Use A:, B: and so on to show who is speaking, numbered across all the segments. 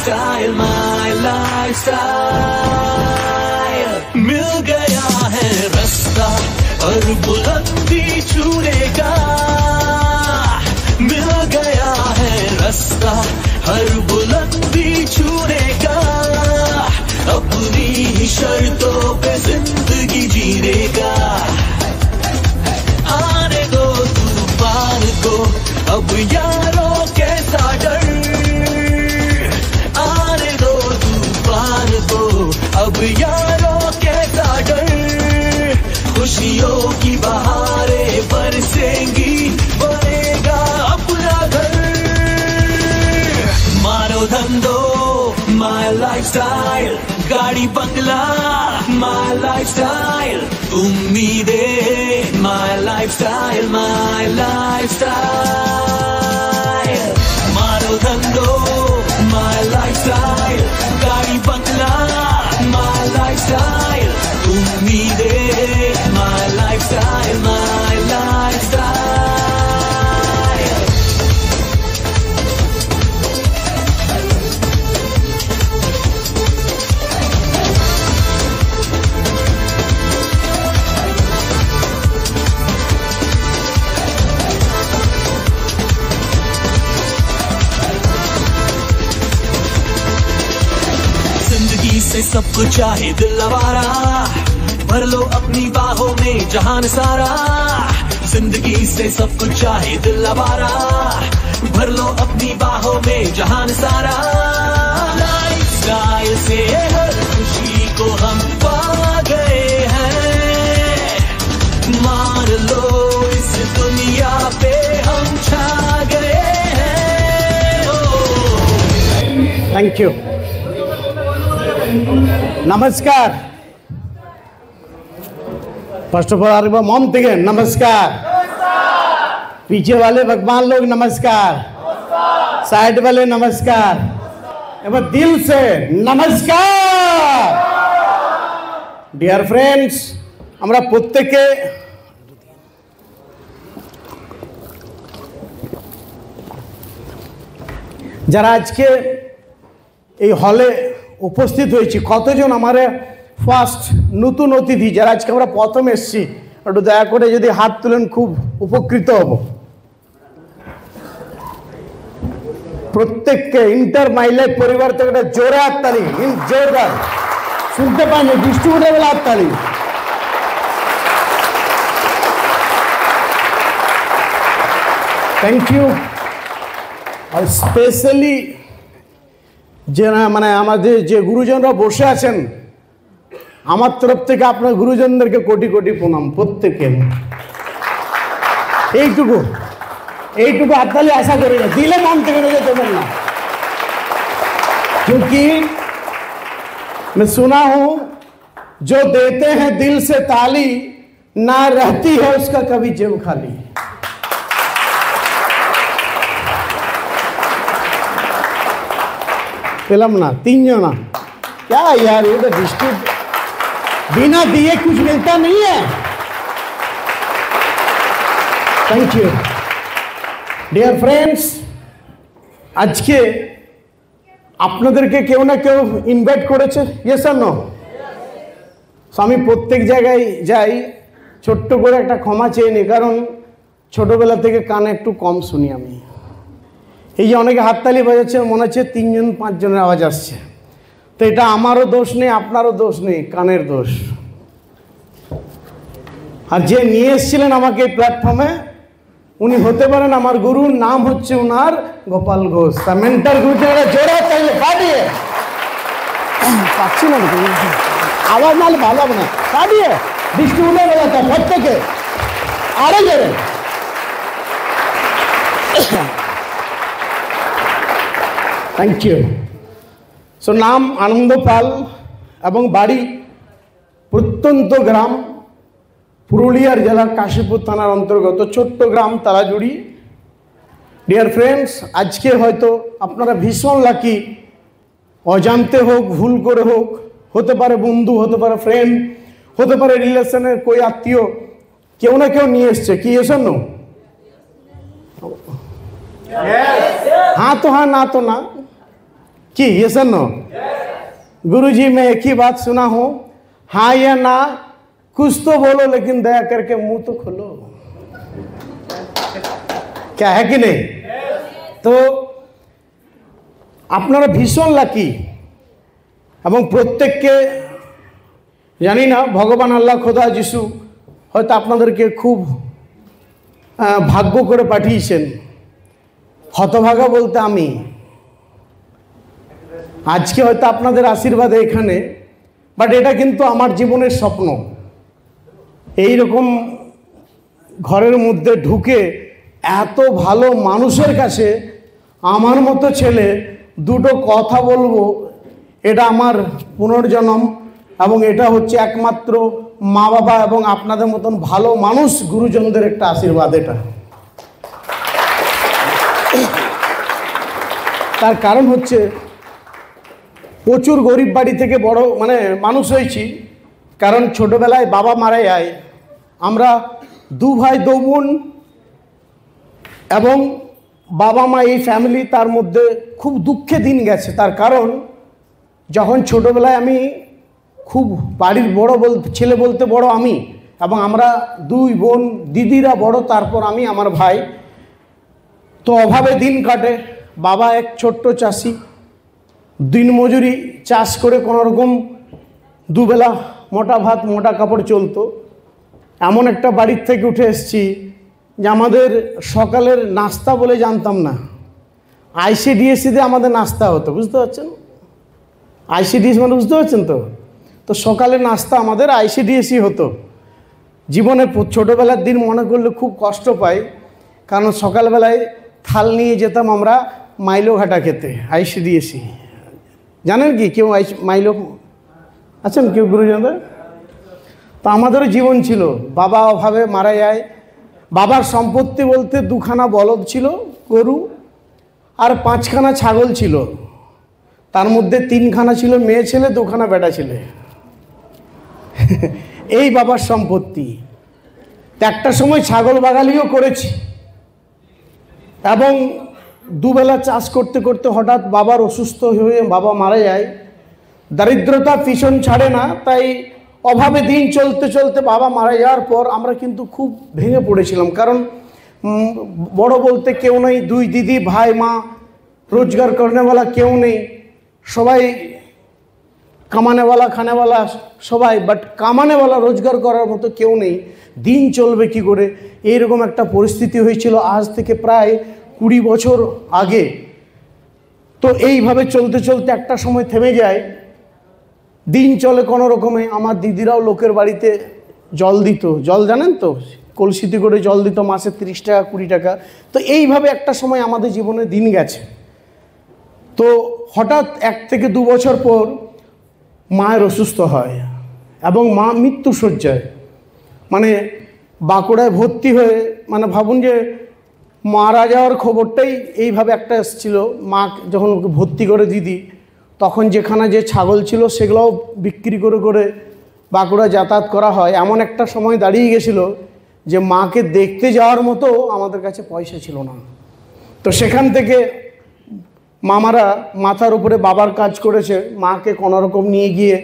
A: lifestyle, my lifestyle. मिल गया है रास्ता और बुलंदी छूने का, मिल गया है रास्ता हर बुलंदी छूने का, अपनी शर्तों पे जिंदगी जीने का। आने दो तूफान को अब यारों कैसा डर, आने दो तूफान को अब यारों कैसा डर, खुशियों की बहारें बरसेंगी बनेगा अपना घर। मारो धंधो my lifestyle, गाड़ी बंगला my lifestyle, उम्मीदें my lifestyle, my lifestyle। मारो धंधो my lifestyle, गाड़ी बंगला my lifestyle, उम्मीदें my lifestyle, my lifestyle। से सब कुछ चाहे दिल आवारा, भर लो अपनी बाहों में जहान सारा। जिंदगी से सब कुछ चाहे दिल आवारा, भर लो अपनी बाहों में जहान सारा। लाइफस्टाइल से हर खुशी को हम पा गए हैं, मान लो इस दुनिया पे हम छा गए हैं।
B: Thank you. नमस्कार। फर्स्ट ऑफ ऑल मॉम থেকে नमस्कार, पीछे वाले भगवान लोग नमस्कार, साइड वाले नमस्कार, एवं दिल से नमस्कार। डियर फ्रेंड्स, আমরা প্রত্যেকে যারা আজকে এই হলে উপস্থিত হয়েছি, কতজন আমার ফার্স্ট নতুন অতিথি যারা আজকে আমরা প্রথম এসেছি, একটু দয়া করে যদি হাত তুলেন খুব উপকৃত হব। প্রত্যেককে ইন্টার মাইলাইফ পরিবার থেকে একটা জোরে হাততালি, জোরদার শুনতে পাইনি, ডিস্ট্রিবিউটার হাততালি। Thank you. আর স্পেশালি যে মানে আমাদের যে গুরুজনরা বসে আছেন, আমার তরফ থেকে আপনার গুরুজনদেরকে কোটি কোটি প্রণাম প্রত্যেককে। এইটুকু হাততালি আশা করি না, দিলে মন থেকে নিয়ে দেবেন না। क्योंकि मैं सुना हूं जो देते हैं दिल से ताली, ना रहती है उसका कभी जेब खाली। फिल्म ना तीन जना क्या यार, ये तो डिस्ट्रिक्ट बिना दिए कुछ मिलता नहीं है। Thank you dear friends. आज के আপনাদেরকে কেউ না কেউ ইনভাইট করেছে, ইয়েস আর নো? আমি প্রত্যেক জায়গায় যাই ছোট্ট করে একটা ক্ষমা চেয়ে নিই, কারণ ছোটবেলা থেকে কানে একটু কম শুনি আমি। এই যে অনেকে হাততালি বাজাচ্ছে, মনে হচ্ছে 3 জন 5 জনের আওয়াজ আসছে, তো এটা আমারও দোষ নেই, আপনারও দোষ নেই, কানের দোষ। আর যে নিয়ে এসেছিলেন আমাকে এই প্ল্যাটফর্মে, উনি হতে পারেন আমার গুরু, নাম হচ্ছে ওনার গোপাল ঘোষ। তা মেন্টার গুরুজনেরা জোরে তাইলে কাটিয়ে পাচ্ছি না, আওয়াজ নাহলে ভালো হবে না, কাটিয়ে ডিস্ট্রিবিউটার এলাকা প্রত্যেকে আরো জোরে। Thank you. সো নাম আনন্দ পাল এবং বাড়ি প্রত্যন্ত গ্রাম, পুরুলিয়ার জেলার কাশীপুর থানার অন্তর্গত ছোট্ট গ্রাম তারাজুড়ি। ডিয়ার ফ্রেন্ডস, আজকে হয়তো আপনারা ভীষণ লাকি, অজান্তে হোক ভুল করে হোক, হতে পারে বন্ধু, হতে পারে ফ্রেন্ড, হতে পারে রিলেশনের কই আত্মীয়, কেউ না কেউ নিয়ে এসছে। কি এসো নো? হ্যাঁ তো হ্যাঁ, না তো না। कि यस और नो? गुरुजी मैं एक ही बात सुना हूं, हाँ या ना कुछ तो बोलो, लेकिन दया करके मुंह तो खोलो। क्या है कि नहीं? तो আপনারা ভীষণ লাকি এবং প্রত্যেককে জানি না ভগবান আল্লাহ খোদা যিশু হয়তো আপনাদেরকে খুব ভাগ্য করে পাঠিয়েছেন। হতভাগা বলতে আমি আজকে হয়তো আপনাদের আশীর্বাদে এখানে, বাট এটা কিন্তু আমার জীবনের স্বপ্ন। এই রকম ঘরের মধ্যে ঢুকে এত ভালো মানুষের কাছে আমার মতো ছেলে দুটো কথা বলবো, এটা আমার পুনর্জন্ম এবং এটা হচ্ছে একমাত্র মা বাবা এবং আপনাদের মতন ভালো মানুষ গুরুজনদের একটা আশীর্বাদ। এটা তার কারণ হচ্ছে প্রচুর গরিব বাড়ি থেকে বড় মানে মানুষ হয়েছি, কারণ ছোটবেলায় বাবা মারা যায়। আমরা দু ভাই দু বোন এবং বাবা মা এই ফ্যামিলি, তার মধ্যে খুব দুঃখে দিন গেছে। তার কারণ যখন ছোটবেলায় আমি খুব বাড়ির বড় ছেলে বলতে বড় আমি, এবং আমরা দুই বোন, দিদিরা বড়, তারপর আমি, আমার ভাই। তো অভাবে দিন কাটে। বাবা এক ছোট্ট চাষি, দিনমজুরি চাষ করে কোনোরকম দুবেলা মোটা ভাত মোটা কাপড় চলতো। এমন একটা বাড়ির থেকে উঠে এসেছি যে আমাদের সকালের নাস্তা বলে জানতাম না, আইসিডিএসিতে আমাদের নাস্তা হতো, বুঝতে পারছেন? আইসিডিএস মানে বুঝতে পারছেন তো? তো সকালের নাস্তা আমাদের আইসিডিএসই হতো। জীবনে ছোটোবেলার দিন মনে করলে খুব কষ্ট পাই, কারণ সকালবেলায় থাল নিয়ে যেতাম আমরা মাইলো ঘাটা খেতে, আইসিডিএসি। জানেন কি কেউ মাইলো আছেন কেউ গুরুজনদের? তো আমাদেরও জীবন ছিল। বাবা অভাবে মারা যায়। বাবার সম্পত্তি বলতে দুখানা বলদ ছিল গরু, আর 5খানা ছাগল ছিল। তার মধ্যে 3খানা ছিল মেয়ে ছেলে, 2খানা বেটা ছেলে। এই বাবার সম্পত্তি। একটা সময় ছাগল বাগালিও করেছি, এবং দুবেলা চাষ করতে করতে হঠাৎ বাবার অসুস্থ হয়ে বাবা মারা যায়। দারিদ্রতা পিছন ছাড়ে না, তাই অভাবে দিন চলতে চলতে বাবা মারা যাওয়ার পর আমরা কিন্তু খুব ভেঙে পড়েছিলাম। কারণ বড় বলতে কেউ নেই, দুই দিদি ভাই মা, রোজগার করনেওয়ালা কেউ নেই, সবাই কামানেওয়ালা খানেওয়ালা সবাই, বাট কামানেওয়ালা রোজগার করার মতো কেউ নেই। দিন চলবে কি করে, এইরকম একটা পরিস্থিতি হয়েছিল আজ থেকে প্রায় 20 বছর আগে। তো এইভাবে চলতে চলতে একটা সময় থেমে যায়। দিন চলে কোনো রকমে। আমার দিদিরাও লোকের বাড়িতে জল দিত, জল জানেন তো, কলসিতে করে জল দিত, মাসে 30 টাকা 20 টাকা। তো এইভাবে একটা সময় আমাদের জীবনে দিন গেছে। তো হঠাৎ 1 থেকে 2 বছর পর মায়ের অসুস্থ হয় এবং মা মৃত্যুশয্যায়, মানে বাঁকুড়ায় ভর্তি হয়ে, মানে ভাবুন যে মারা যাওয়ার খবরটাই এইভাবে একটা এসেছিল। মা যখন ওকে ভর্তি করে দিদি, তখন যেখানে যে ছাগল ছিল সেগুলোও বিক্রি করে করে বাঁকুড়া যাতায়াত করা হয়। এমন একটা সময় দাঁড়িয়ে গেছিল যে মাকে দেখতে যাওয়ার মতো আমাদের কাছে পয়সা ছিল না। তো সেখান থেকে মামারা মাথার উপরে বাবার কাজ করেছে, মাকে কোনোরকম নিয়ে গিয়ে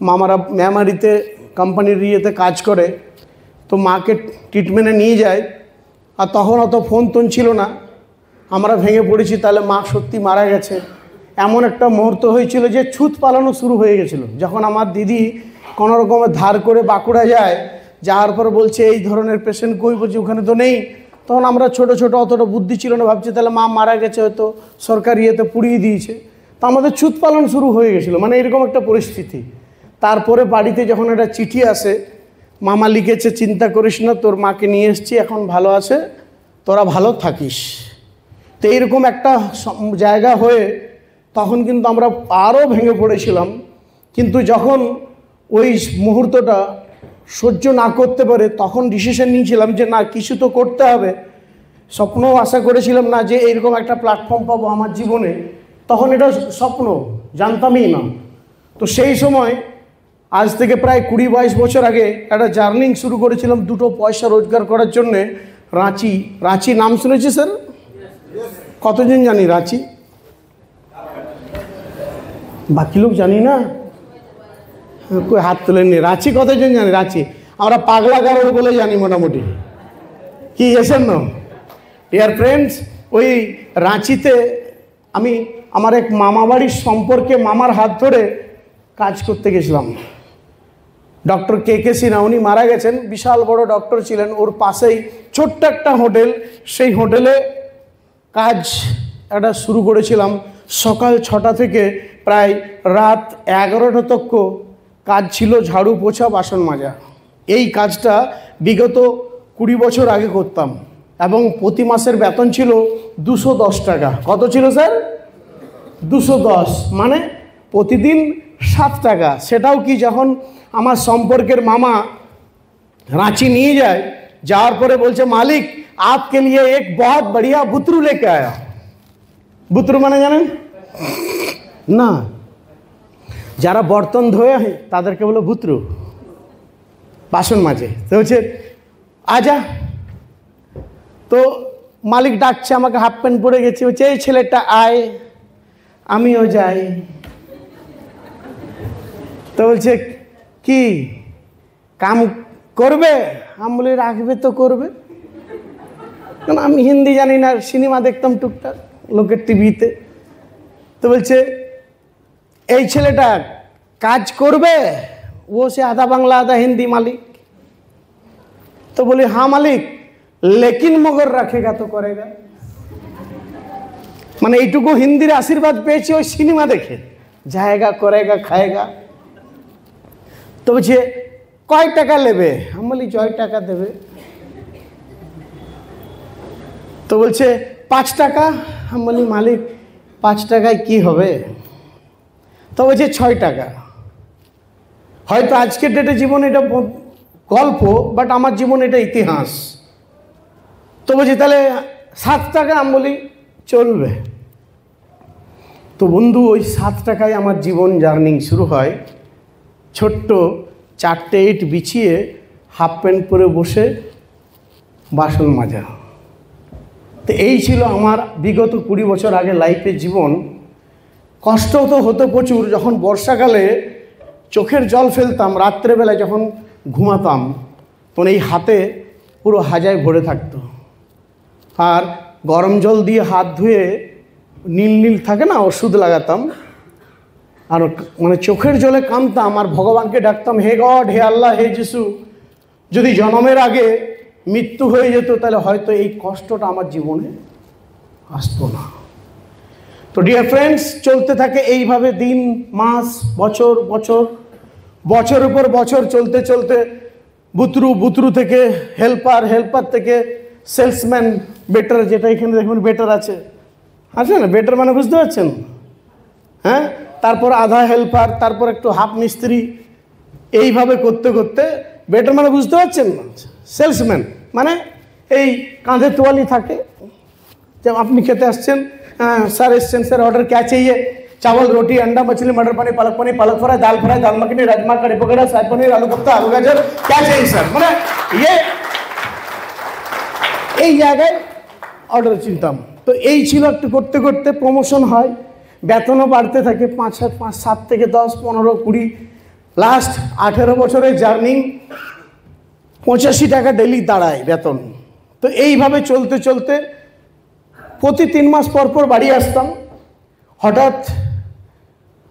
B: মামারা মেমারিতে কোম্পানির ইয়েতে কাজ করে। তো মাকে ট্রিটমেন্টে নিয়ে যায়। আর তখন অত ফোন টোন ছিল না। আমরা ভেঙে পড়েছি, তাহলে মা সত্যি মারা গেছে। এমন একটা মুহূর্ত হয়েছিল যে ছুত পালানো শুরু হয়ে গেছিলো। যখন আমার দিদি কোনো রকমের ধার করে বাঁকুড়া যায়, যাওয়ার পর বলছে এই ধরনের পেশেন্ট কই, বলছে ওখানে তো নেই। তখন আমরা ছোট ছোট, অতটা বুদ্ধি ছিল না, ভাবছি তাহলে মা মারা গেছে, হয়তো সরকারি ইয়েতে পুড়িয়ে দিয়েছে। তো আমাদের ছুত পালন শুরু হয়ে গেছিলো, মানে এরকম একটা পরিস্থিতি। তারপরে বাড়িতে যখন একটা চিঠি আসে, মামা লিখেছে চিন্তা করিস না, তোর মাকে নিয়ে এসছি, এখন ভালো আছে, তোরা ভালো থাকিস। তো এইরকম একটা জায়গা হয়ে তখন কিন্তু আমরা আরও ভেঙে পড়েছিলাম। কিন্তু যখন ওই মুহূর্তটা সহ্য না করতে পারে, তখন ডিসিশন নিয়েছিলাম যে না, কিছু তো করতে হবে। স্বপ্নও আশা করেছিলাম না যে এইরকম একটা প্ল্যাটফর্ম পাবো আমার জীবনে, তখন এটা স্বপ্ন, জানতামই না। তো সেই সময় আজ থেকে প্রায় 20-22 বছর আগে একটা জার্নিং শুরু করেছিলাম 2 পয়সা রোজগার করার জন্যে। রাঁচি নাম শুনেছি স্যার? কতজন জানি রাঁচি? বাকি লোক জানি না, কই হাত তোলেননি। রাঁচি কতজন জানি? রাঁচি আমরা পাগলা গারোর বলে জানি মোটামুটি। কি এসেন না ডিয়ার ফ্রেন্ডস? ওই রাঁচিতে আমি আমার এক মামা বাড়ির সম্পর্কে মামার হাত ধরে কাজ করতে গেছিলাম। ডক্টর কে সিনহা, উনি মারা গেছেন, বিশাল বড় ডক্টর ছিলেন। ওর পাশেই ছোট্ট একটা হোটেল, সেই হোটেলে কাজ একটা শুরু করেছিলাম। সকাল 6টা থেকে প্রায় রাত 11টা তক কাজ ছিল, ঝাড়ু পোছা বাসন মাজা। এই কাজটা বিগত 20 বছর আগে করতাম এবং প্রতি মাসের বেতন ছিল 210 টাকা। কত ছিল স্যার? 210, মানে প্রতিদিন 7 টাকা। সেটাও কি যখন আমার সম্পর্কের মামা রাঁচি নিয়ে যায়, যাওয়ার পরে বলছে মালিক आपके लिए एक बहुत बढ़िया बुतरू लेके आया। বুতরু মানে জানেন না? যারা বর্তন ধোয়ে তাদেরকে বলো বুতরু, বাসন মাজে। তো হচ্ছে আজা, তো মালিক ডাকছে আমাকে, হাফ প্যান্ট পরে গেছি, হচ্ছে এই ছেলেটা আয়, আমিও যাই। তো বলছে কি কাম করবে? আমি বলি রাখবে তো করবে, কারণ আমি হিন্দি জানি না, সিনেমা দেখতাম টুকটাক লোকের টিভিতে। তো বলছে এই ছেলেটা কাজ করবে? ও সে আধা বাংলা আধা হিন্দি মালিক। তো বলি হ্যাঁ মালিক, লেকিন মগর রাখেগা তো করেগা। মানে এইটুকু হিন্দির আশীর্বাদ পেয়েছি ওই সিনেমা দেখে, যায়গা করেগা খায়গা। তো বলছে কয় টাকা নেবে? আমি বলি 6 টাকা দেবে। তো বলছে 5 টাকা। আমি বলি মালিক 5 টাকায় কি হবে? তো বলছে 6 টাকা। হয়তো আজকের ডেটে জীবন এটা গল্প, বাট আমার জীবন এটা ইতিহাস। তো বলছি তাহলে 7 টাকা। আমি বলি চলবে। তো বন্ধু ওই 7 টাকায় আমার জীবন জার্নিং শুরু হয়। ছোট্ট 4টে ইট বিছিয়ে হাফ প্যান্ট পরে বসে বাসন মাজা। তো এই ছিল আমার বিগত 20 বছর আগে লাইফের জীবন। কষ্ট তো হতো প্রচুর। যখন বর্ষাকালে চোখের জল ফেলতাম, রাত্রেবেলায় যখন ঘুমাতাম, তখন এই হাতে পুরো হাজায় ভরে থাকতো। আর গরম জল দিয়ে হাত ধুয়ে নীল নীল থাকে না, ওষুধ লাগাতাম। আর মানে চোখের জলে কাঁদতাম আর ভগবানকে ডাকতাম, হে গড, হে আল্লাহ, হে যিশু, যদি জন্মের আগে মৃত্যু হয়ে যেত তাহলে হয়তো এই কষ্টটা আমার জীবনে আসতো না। তো ডিয়ার ফ্রেন্ডস, চলতে থাকে এইভাবে দিন, মাস, বছর বছর, বছর উপর বছর চলতে চলতে বুতরু থেকে হেল্পার, হেল্পার থেকে সেলসম্যান, বেটার, যেটা এখানে দেখবেন বেটার আছে না? বেটার মানে বুঝতে পারছেন? হ্যাঁ, তারপর আধা হেল্পার, তারপর একটু হাফ মিস্ত্রি, এইভাবে করতে করতে বেটার মানে বুঝতে পারছেন? সেলসম্যান মানে এই কাঁধে তোয়ালি থাকে। जब আপনি খেতে আসছেন, স্যার এসছেন, স্যার অর্ডার क्या चाहिए? चावल, रोटी, अंडा, मछली, मटर पनीर, पालक फ्राई, दाल मखनी, राजमा, कड़ी पकौड़ा, शाही पनीर, आलू कोफ्ता, आलू गाजर, क्या चाहिए स्যার? মানে এই জায়গায় অর্ডার চিনতাম। তো এই ছিল, একটু করতে করতে প্রমোশন হয়, বেতনও বাড়তে থাকে। 7 থেকে 10, 15, 20, লাস্ট 18 বছরের জার্নি 85 টাকা ডেলি দাঁড়ায় বেতন। তো এইভাবে চলতে চলতে প্রতি 3 মাস পর পর বাড়ি আসতাম। হঠাৎ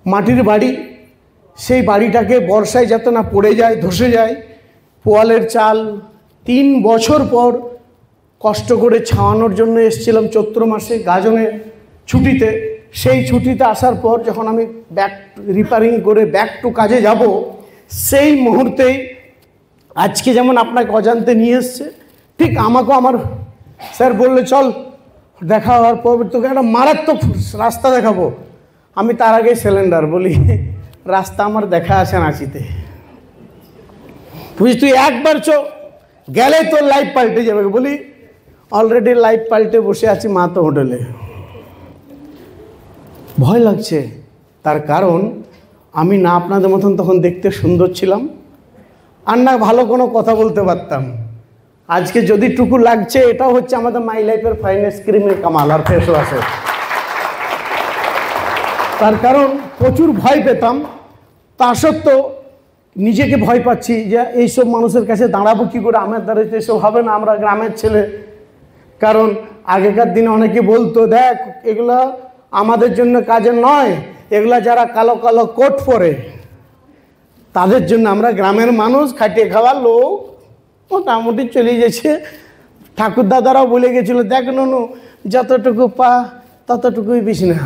B: মাটির বাড়ি, সেই বাড়িটাকে বর্ষায় যাতে না পড়ে যায়, ধসে যায়, পোয়ালের চাল। 3 বছর পর কষ্ট করে ছাওয়ানোর জন্য এসেছিলাম চৈত্র মাসে গাজনের ছুটিতে। সেই ছুটিতে আসার পর যখন আমি ব্যাক রিপেয়ারিং করে ব্যাক টু কাজে যাব, সেই মুহূর্তেই আজকে যেমন আপনাকে অজান্তে নিয়ে এসছে, ঠিক আমাকেও আমার স্যার বললে চল দেখা হওয়ার পর তোকে একটা মারাত্মক রাস্তা দেখাবো। আমি তার আগে সিলিন্ডার বলি, রাস্তা আমার দেখা আছে রাঁচিতে, বুঝি তুই একবার গেলে তোর লাইফ পাল্টে যাবে। বলি অলরেডি লাইফ পাল্টে বসে আছি মাতো হোটেলে। ভয় লাগছে, তার কারণ আমি না আপনাদের মতন তখন দেখতে সুন্দর ছিলাম, আর না ভালো কোনো কথা বলতে পারতাম। আজকে যদি টুকু লাগছে, এটাও হচ্ছে আমাদের মাই লাইফের ফাইনেস্ট ক্রিমের কামাল আর ফেস ওয়াশের। তার কারণ প্রচুর ভয় পেতাম, তা সত্ত্বেও নিজেকে ভয় পাচ্ছি যে এইসব মানুষের কাছে দাঁড়াবো কী করে, আমার দ্বারা এসব হবে না, আমরা গ্রামের ছেলে। কারণ আগেকার দিনে অনেকে বলতো, দেখ এগুলা আমাদের জন্য কাজের নয়, এগুলা যারা কালো কালো কোট পরে তাদের জন্য, আমরা গ্রামের মানুষ খাটিয়ে খাওয়ার লোক মোটামুটি চলে গেছে। ঠাকুর দাদারাও বলে গেছিলো, দেখ নুনু যতটুকু পা ততটুকুই বেশি না,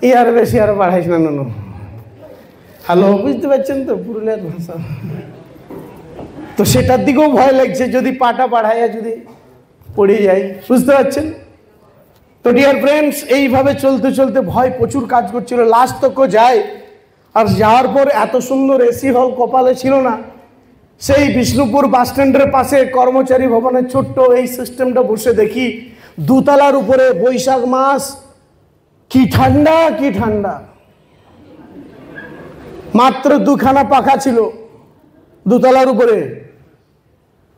B: এই আর বেশি আর বাড়াইস না নুনু। হ্যালো, বুঝতে পারছেন তো পুরুলিয়ার ভাষা? তো সেটার দিকেও ভয় লাগছে, যদি পাটা বাড়াইয়া যদি পড়ে যায়, বুঝতে পারছেন তো ডিয়ার ফ্রেন্ডস। এইভাবে চলতে চলতে ভয় প্রচুর কাজ করছিল। লাস্ট তক যায়, আর যাওয়ার পর এত সুন্দর এসি হল কপালে ছিল না। সেই বিষ্ণুপুর বাস স্ট্যান্ডের পাশে কর্মচারী ভবনের ছোট্ট এই সিস্টেমটা বসে দেখি, দুতলার উপরে, বৈশাখ মাস, কি ঠান্ডা কি ঠান্ডা, মাত্র দুখানা পাখা ছিল দুতলার উপরে,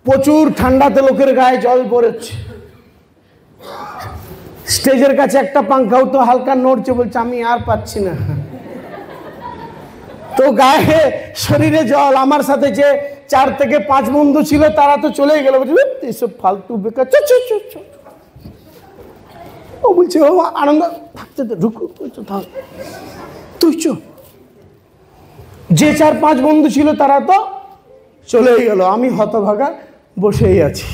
B: প্রচুর ঠান্ডাতে লোকের গায়ে জল পড়েছে। স্টেজের কাছে একটা পাঙ্খাও তো হালকা নড়ছে, বলছে আমি আর পাচ্ছি না। তো গায়ে শরীরে জল। আমার সাথে যে 4 থেকে 5 বন্ধু ছিল তারা তো চলে গেল, বুঝলি এইসব ফালতু বেকার, ও বলছে ও আনন্দ থাকতে ঢুকু, তুই চ। যে 4-5 বন্ধু ছিল তারা তো চলেই গেল, আমি হতভাগা বসেই আছি।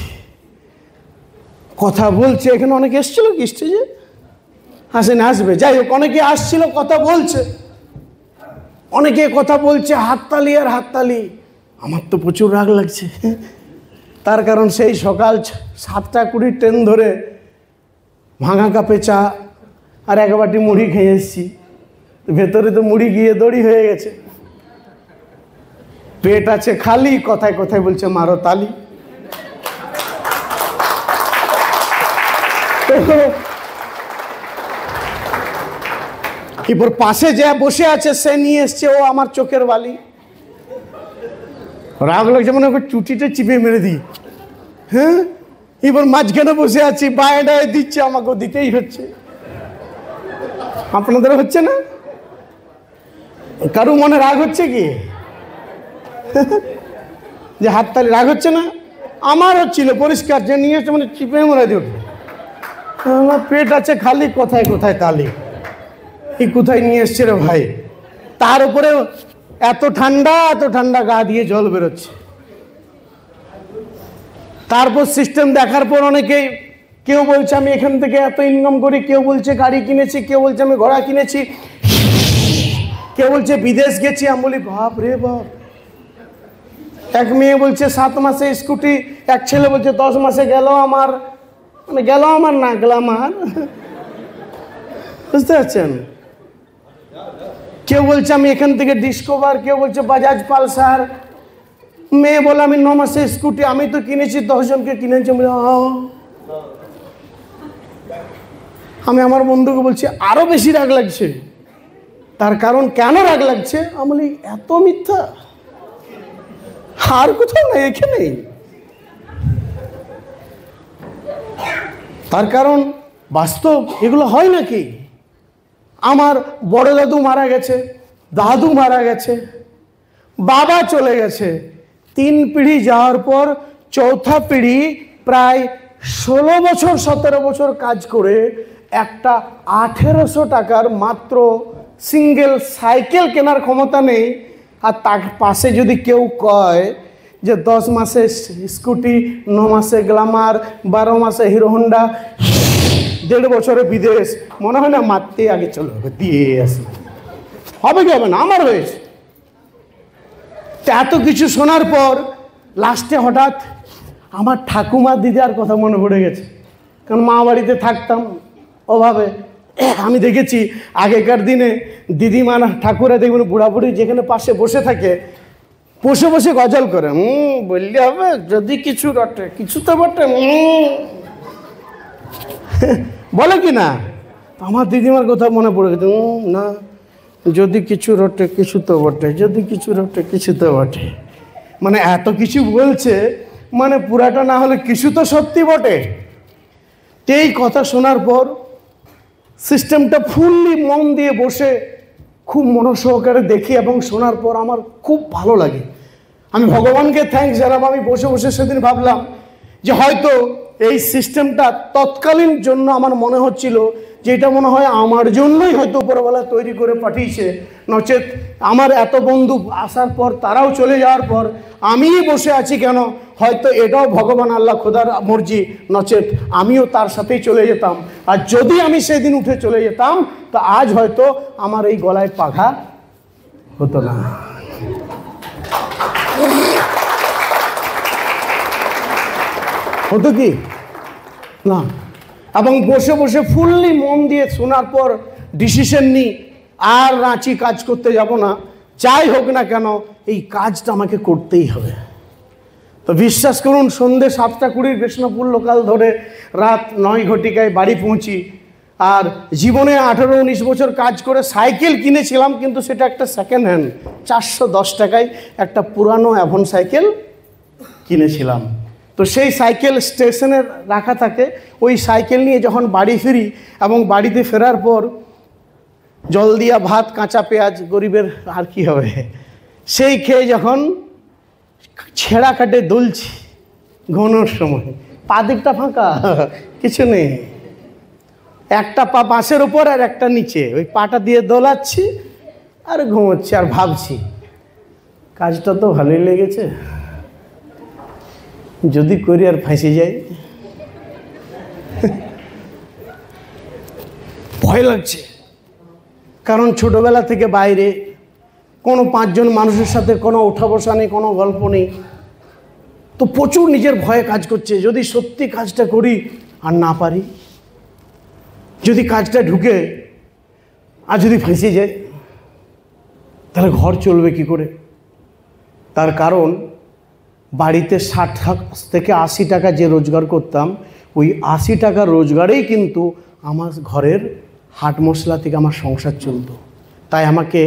B: কথা বলছে, এখানে অনেকে এসছিল কি স্টেজে? হাসেন, আসবে, যাই হোক, অনেকে আসছিল, কথা বলছে, অনেকে কথা বলছে, হাততালি আর হাততালি। আমার তো প্রচুর রাগ লাগছে, তার কারণ সেই সকাল 7:20 ট্রেন ধরে ভাঙা কাপে চা আর 1 বাটি মুড়ি খেয়ে এসেছি। ভেতরে তো মুড়ি গিয়ে দড়ি হয়ে গেছে, পেট আছে খালি, কথায় কথায় বলছে মারো তালি। এরপর পাশে যে বসে আছে সে নিয়ে এসছে ও আমার চোখের বালি। রাগ লাগছে, মনে হয় চুটিটা চিপে মেরে দিই। হ্যাঁ, এবার মাঝখানে বসে আছি, বায়ে ডায়ে দিচ্ছে, আমাকেও দিতেই হচ্ছে। আপনাদের হচ্ছে না? কারো মনে রাগ হচ্ছে কি যে হাততালি? রাগ হচ্ছে না? আমার হচ্ছিল পরিষ্কার, যে নিয়ে এসছে মানে চিপে মেরে দিয়ে উঠবে। আমার পেট আছে খালি, কোথায় কোথায় তালি, এই কোথায় নিয়ে এসছে রে ভাই। তার উপরে এত ঠান্ডা, গা দিয়ে জল বেরোচ্ছে। তারপর সিস্টেম দেখার পর অনেকেই, কেউ বলছে আমি এখান থেকে এত ইনকাম করি, কেউ বলছে গাড়ি কিনেছি, কেউ বলছে আমি ঘোড়া কিনেছি, কেউ বলছে বিদেশ গেছি। আমি বলি বাপ রে বাপ। এক মেয়ে বলছে 7 মাসে স্কুটি, এক ছেলে বলছে 10 মাসে গেল আমার, মানে গেল আমার না গ্লামার, বুঝতে পারছেন? কেউ বলছে আমি এখান থেকে ডিসকভার, কেউ বলছে বাজাজ পালসার। মেয়ে বলে আমি 9 মাসে স্কুটি, আমি তো কিনেছি 10 জনকে কিনেছি। আমি আমার বন্ধুকে বলছি আরো বেশি রাগ লাগছে। তার কারণ কেন রাগ লাগছে? আমি বলি এত মিথ্যা আর কোথাও নাই, এখানেই। তার কারণ বাস্তব এগুলো হয় নাকি? আমার বড় দাদু মারা গেছে, দাদু মারা গেছে, বাবা চলে গেছে, 3 পিঢ়ি যাওয়ার পর 4থা পিঢ়ি প্রায় 16 বছর 17 বছর কাজ করে একটা 1800 টাকার মাত্র সিঙ্গেল সাইকেল কেনার ক্ষমতা নেই। আর তার পাশে যদি কেউ কয় যে 10 মাসে স্কুটি, 9 মাসে গ্লামার, 12 মাসে হিরো হোন্ডা, 1.5 বছরে বিদেশ, মনে হয় না মারতে আগে চলো দিয়ে আসি, হবে কি হবে না? আমার হয়েছে। এত কিছু শোনার পর লাস্টে হঠাৎ আমার ঠাকুমা দিদার কথা মনে পড়ে গেছে। কারণ মা বাড়িতে থাকতাম ওভাবে। আমি দেখেছি আগেকার দিনে দিদিমা ঠাকুরা দেখবেন বুড়াবুড়ি যেখানে পাশে বসে থাকে, বসে বসে গজল করে, বললে হবে যদি কিছু রটে, কিছু তো বটে, বলে কি না? আমার দিদিমার কথা মনে পড়ে গেছে, না যদি কিছু রটে কিছু তো বটে, যদি কিছু রটে কিছু তো বটে। মানে এত কিছু বলছে, মানে পুরাটা না হলে কিছু তো সত্যি বটে। এই কথা শোনার পর সিস্টেমটা ফুললি মন দিয়ে বসে খুব মনোসহকারে দেখি এবং শোনার পর আমার খুব ভালো লাগে। আমি ভগবানকে থ্যাঙ্কস জানাবো। আমি বসে বসে সেদিন ভাবলাম যে হয়তো এই সিস্টেমটা তৎকালীন জন্য আমার মনে হচ্ছিল যে এটা মনে হয় আমার জন্যই হয়তো উপরওয়ালা তৈরি করে পাঠিয়েছে, নচেত আমার এত বন্ধু আসার পর তারাও চলে যাওয়ার পর আমিই বসে আছি কেন, হয়তো এটাও ভগবান আল্লাহ খোদার মর্জি, নচেত আমিও তার সাথেই চলে যেতাম। আর যদি আমি সেদিন উঠে চলে যেতাম তো আজ হয়তো আমার এই গলায় পাখা হতো না। হতো কি না? এবং বসে বসে ফুললি মন দিয়ে শোনার পর ডিসিশন নিই আর রাঁচি কাজ করতে যাব না, যাই হোক না কেন এই কাজটা আমাকে করতেই হবে। তো বিশ্বাস করুন, সন্ধ্যে 7:20 কৃষ্ণপুর লোকাল ধরে রাত 9 ঘটিকায় বাড়ি পৌঁছি। আর জীবনে 18-19 বছর কাজ করে সাইকেল কিনেছিলাম, কিন্তু সেটা একটা সেকেন্ড হ্যান্ড 410 টাকায় একটা পুরানো অ্যাভন সাইকেল কিনেছিলাম। তো সেই সাইকেল স্টেশনে রাখা থাকে, ওই সাইকেল নিয়ে যখন বাড়ি ফিরি এবং বাড়িতে ফেরার পর জল দিয়া ভাত, কাঁচা পেঁয়াজ, গরিবের আর কি হবে, সেই খেয়ে যখন ছেঁড়া কাটে দুলছি ঘনোর সময়, পা দিকটা ফাঁকা, কিছু নেই, একটা পা বাঁশের উপর আর একটা নিচে, ওই পাটা দিয়ে দোলাচ্ছি আর ঘুমোচ্ছি আর ভাবছি কাজটা তো ভালোই লেগেছে, যদি করি আর ফাঁসি যাই। ভয় লাগছে, কারণ ছোটবেলা থেকে বাইরে কোনো 5 জন মানুষের সাথে কোনো ওঠা বসা নেই, কোনো গল্প নেই, তো প্রচুর নিজের ভয়ে কাজ করছে। যদি সত্যি কাজটা করি আর না পারি, যদি কাজটা ঢুকে আর যদি ফাঁসি যায়, তাহলে ঘর চলবে কি করে? তার কারণ বাড়িতে 60 থেকে 80 টাকা যে রোজগার করতাম, ওই 80 টাকা রোজগারেই কিন্তু আমার ঘরের হাট মশলা থেকে আমার সংসার চলত। তাই আমাকে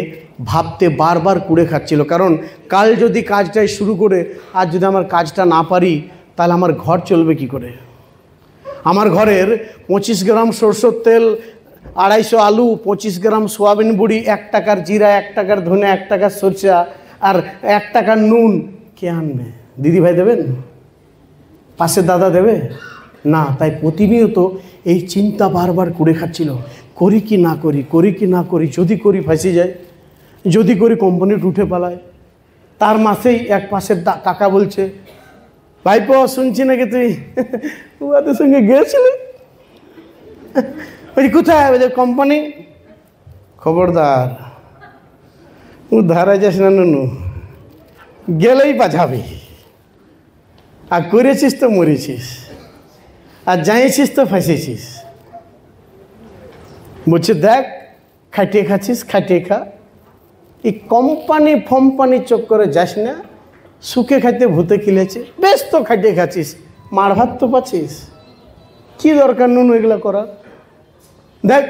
B: ভাবতে বারবার কুড়ে খাচ্ছিল, কারণ কাল যদি কাজটাই শুরু করে আর যদি আমার কাজটা না পারি, তাহলে আমার ঘর চলবে কি করে? আমার ঘরের 25 গ্রাম সরষের তেল, 250 আলু, 25 গ্রাম সোয়াবিন বড়ি, 1 টাকার জিরা, 1 টাকার ধনে, 1 টাকার সরষা আর 1 টাকার নুন কে আনবে? দিদি ভাই দেবেন? পাশে দাদা দেবে না? তাই প্রতিনিয়ত এই চিন্তা বারবার কুড়ে খাচ্ছিল, করি কি না করি, করি কি না করি, যদি করি ফাঁসি যায়, যদি করি কোম্পানির উঠে পালায়। তার মাসেই এক পাশের কাকা বলছে, ভাইপো শুনছি নাকি তুই ওদের সঙ্গে গিয়েছিলি? ওই কোথায় ওদের কোম্পানি? খবরদার ও ধারা যাস না, নুনু গেলেই বাঁচাবি। আর করেছিস তো মরেছিস, আর যাইছিস তো ফাঁসেছিস। বলছে দেখ, খাটিয়ে খাচ্ছিস, খাটিয়ে খা, এই কোম্পানি ফম্পানি চক্করে যাস না, সুখে খাইতে ভূতে কিলেছে, বেশ তো খাটিয়ে খাচ্ছিস, মার ভাত তো পাচ্ছিস, কী দরকার নুনু এগুলো করার? দেখ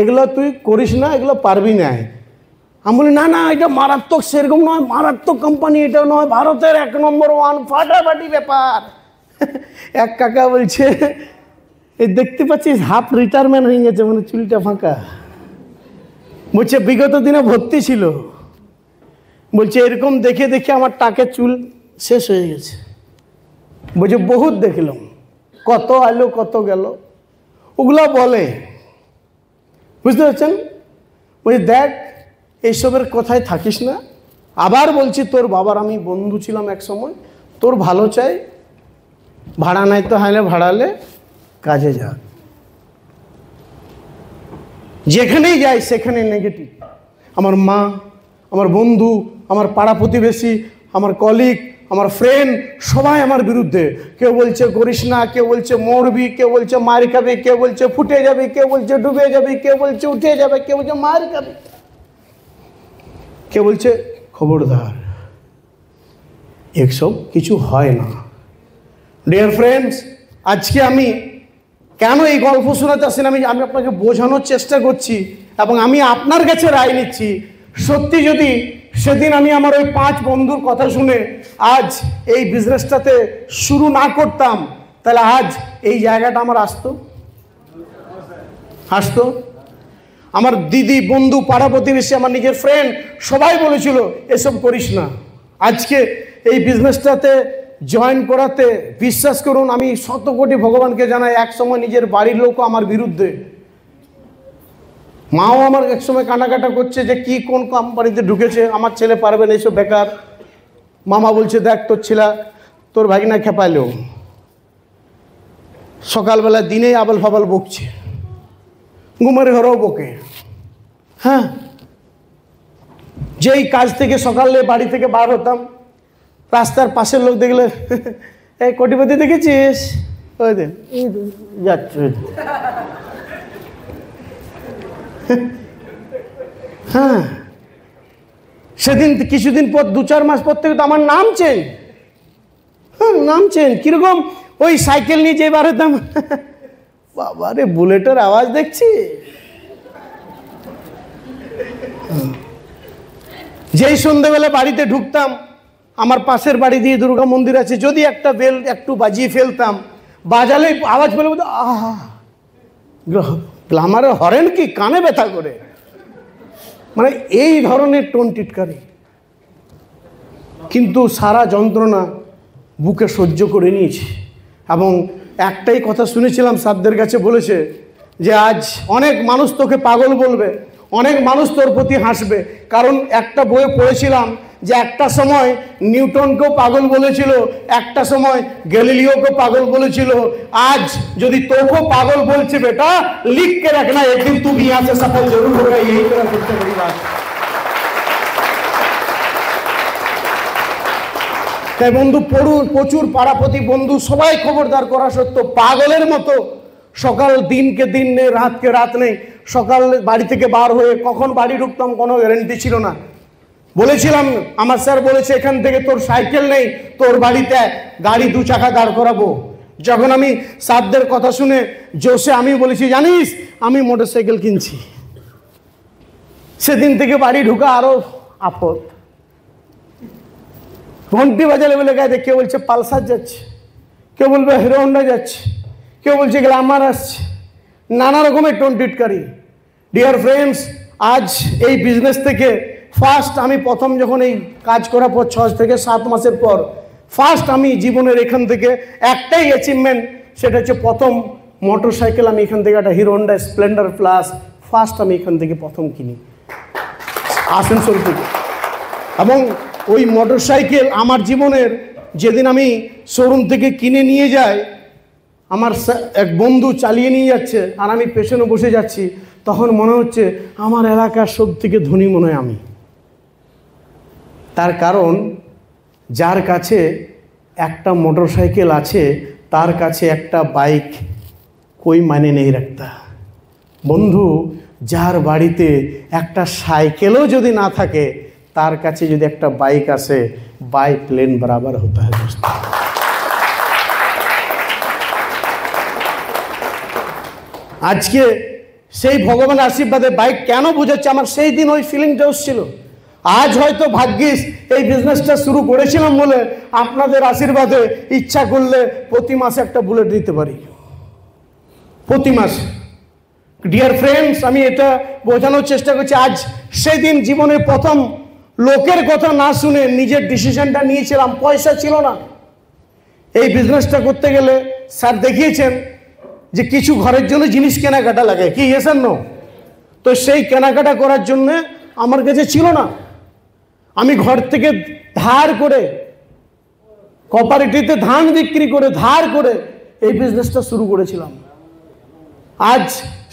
B: এগুলো তুই করিস না, এগুলো পারবি না। আমি বলি না না, এটা মারাত্মক, সেরকম নয়, মারাত্মক কোম্পানি এটা নয়, ভারতের 1 নম্বর 1, ফাটাফাটি ব্যাপার। এক কাকা বলছে, এই দেখতে পাচ্ছিস হাফ রিটায়ারমেন্ট হয়ে গেছে, মানে চুলটা ফাঁকা। বলছে বিগত দিনে ভর্তি ছিল, বলছে এরকম দেখে দেখে আমার টাকের চুল শেষ হয়ে গেছে। বলছে বহুত দেখলাম, কত আলো কত গেল, ওগুলা বলে, বুঝতে পারছেন? বলছে দেখ এইসবের কথায় থাকিস না। আবার বলছি, তোর বাবার আমি বন্ধু ছিলাম এক সময়, তোর ভালো চাই, ভাড়া নাই তো হাইলে ভাড়ালে কাজে যা। যেখানেই যাই সেখানেই নেগেটিভ। আমার মা, আমার বন্ধু, আমার পাড়া প্রতিবেশী, আমার কলিগ, আমার ফ্রেন্ড, সবাই আমার বিরুদ্ধে। কেউ বলছে করিস না, কেউ বলছে মরবি, কেউ বলছে মার খাবি, কেউ বলছে ফুটে যাবে, কেউ বলছে ডুবে যাবে, কেউ বলছে উঠে যাবে, কেউ বলছে মার খাবি, কেউ বলছে খবরদার, এসব কিছু হয় না। ডিয়ার ফ্রেন্ডস, আজকে আমি কেন এই গল্প শোনাতে আসেন, আমি আপনাকে বোঝানোর চেষ্টা করছি এবং আমি আপনার কাছে রায় নিচ্ছি। সত্যি যদি সেদিন আমি আমার ওই 5 বন্ধুর কথা শুনে আজ এই বিজনেসটাতে শুরু না করতাম, তাহলে আজ এই জায়গাটা আমার আসতো? আমার দিদি, বন্ধু, পাড়া প্রতিবেশী, আমার নিজের ফ্রেন্ড সবাই বলেছিল এসব করিস না। আজকে এই বিজনেসটাতে জয়েন করাতে বিশ্বাস করুন, আমি শত কোটি ভগবানকে জানাই, এক সময় নিজের বাড়ির লোকও আমার বিরুদ্ধে, মাও আমার একসময় কানাকাটা করছে যে কি কোন কোম্পানিতে ঢুকেছে, আমার ছেলে পারবে না, এসব বেকার। মামা বলছে দেখ তোর ছেলে, তোর ভাগিনা খেপাইলেও সকালবেলা দিনেই আবল ফাবল বকছে, ঘুমের ঘরেও বকে। হ্যাঁ, যেই কাজ থেকে সকালে বাড়ি থেকে বার হতাম, রাস্তার পাশের লোক দেখলে এই কোটিপতি দেখেছিস, ওই দেখ যাচ্ছে। হ্যাঁ, সেদিন কিছুদিন পর 2-4 মাস পর থেকে তো আমার নাম চেঞ্জ। হ্যাঁ, নাম চেঞ্জ কিরকম, ওই সাইকেল নিয়ে যে বার হতাম, বাবা রে বুলেটের আওয়াজ দেখছি। যেই সন্ধ্যেবেলা বাড়িতে ঢুকতাম, আমার পাশের বাড়ি দিয়ে দুর্গা মন্দির আছে, যদি একটা বেল একটু বাজিয়ে ফেলতাম, বাজালে আওয়াজ পেলে বলতো আহা, গ্লামারের হরেন কি কানে ব্যথা করে, মানে এই ধরনের টোন টিটকারি। কিন্তু সারা যন্ত্রণা বুকে সহ্য করে নিয়েছি, এবং একটাই কথা শুনেছিলাম, সাধ্যের কাছে বলেছে যে আজ অনেক মানুষ তোকে পাগল বলবে, অনেক মানুষ তোর প্রতি হাসবে, কারণ একটা বইয়ে পড়েছিলাম যে একটা সময় নিউটনকেও পাগল বলেছিল, একটা সময় গ্যালিলিওকে পাগল বলেছিল, আজ যদি তোকেও পাগল বলছে বেটা লিখ के रखना, एक दिन तू भी यहाँ से सफल जरूर होगा, यही तरह सबसे बड़ी बात। তাই বন্ধু, প্রচুর পাড়াপতি বন্ধু সবাই খবরদার করা সত্য, পাগলের মতো সকাল দিনকে দিন নেই, রাতকে রাত নেই, সকাল বাড়ি থেকে বার হয়ে কখন বাড়ি ঢুকতাম কোনো গ্যারেন্টি ছিল না। বলেছিলাম, আমার স্যার বলেছে এখান থেকে তোর সাইকেল নেই, তোর বাড়িতে গাড়ি 2 চাকা দাঁড় করাবো। যখন আমি সাধ্যের কথা শুনে জোশে আমি বলেছি জানিস আমি মোটর সাইকেল কিনছি, সেদিন থেকে বাড়ি ঢুকা আরো আপদ। ঘন্টি বাজালে বলে গায়ে কেউ বলছে পালসার যাচ্ছে, কেউ বলবে হিরো হন্ডা যাচ্ছে, কেউ বলছে গ্ল্যামার আসছে, নানা রকমের টোন টিটকারি। ডিয়ার ফ্রেন্ডস, আজ এই বিজনেস থেকে ফার্স্ট আমি প্রথম যখন এই কাজ করার পর 6 থেকে 7 মাসের পর ফার্স্ট আমি জীবনের এখান থেকে একটাই অ্যাচিভমেন্ট, সেটা হচ্ছে প্রথম মোটর সাইকেল আমি এখান থেকে একটা hero Honda Splendor plus first আমি এখান থেকে প্রথম কিনি আসানসোল থেকে। এবং ওই মোটর সাইকেল আমার জীবনের যেদিন আমি শোরুম থেকে কিনে নিয়ে যাই, আমার এক বন্ধু চালিয়ে নিয়ে যাচ্ছে আর আমি পেছনে বসে যাচ্ছি, তখন মনে হচ্ছে আমার এলাকার সব থেকে ধনী মনে হয় আমি। তার কারণ যার কাছে একটা মোটর সাইকেল আছে তার কাছে একটা বাইক কই মানে নেই রাখতা। বন্ধু, যার বাড়িতে একটা সাইকেলও যদি না থাকে তার কাছে যদি একটা বাইক আসে, বাই প্লেন বরাবর হতা হয় দোস্ত। আজকে সেই ভগবানের আশীর্বাদে বাইক কেন বোঝাচ্ছে, আমার সেই দিন ওই ফিলিংটা হচ্ছিল। আজ হয়তো ভাগ্যিস এই বিজনেসটা শুরু করেছিলাম বলে আপনাদের আশীর্বাদে ইচ্ছা করলে প্রতি মাসে একটা বুলেট দিতে পারি, প্রতি মাসে। ডিয়ার ফ্রেন্ডস, আমি এটা বোঝানোর চেষ্টা করছি, আজ সেই দিন জীবনের প্রথম লোকের কথা না শুনে নিজের ডিসিশনটা নিয়েছিলাম। পয়সা ছিল না, এই বিজনেসটা করতে গেলে স্যার দেখিয়েছেন যে কিছু ঘরের জন্য জিনিস কেনাকাটা লাগে, কি ইয়েস আর নো? তো সেই কেনাকাটা করার জন্য আমার কাছে ছিল না, আমি ঘর থেকে ধার করে কোঅপারেটিভে ধান বিক্রি করে ধার করে এই বিজনেসটা শুরু করেছিলাম। আজ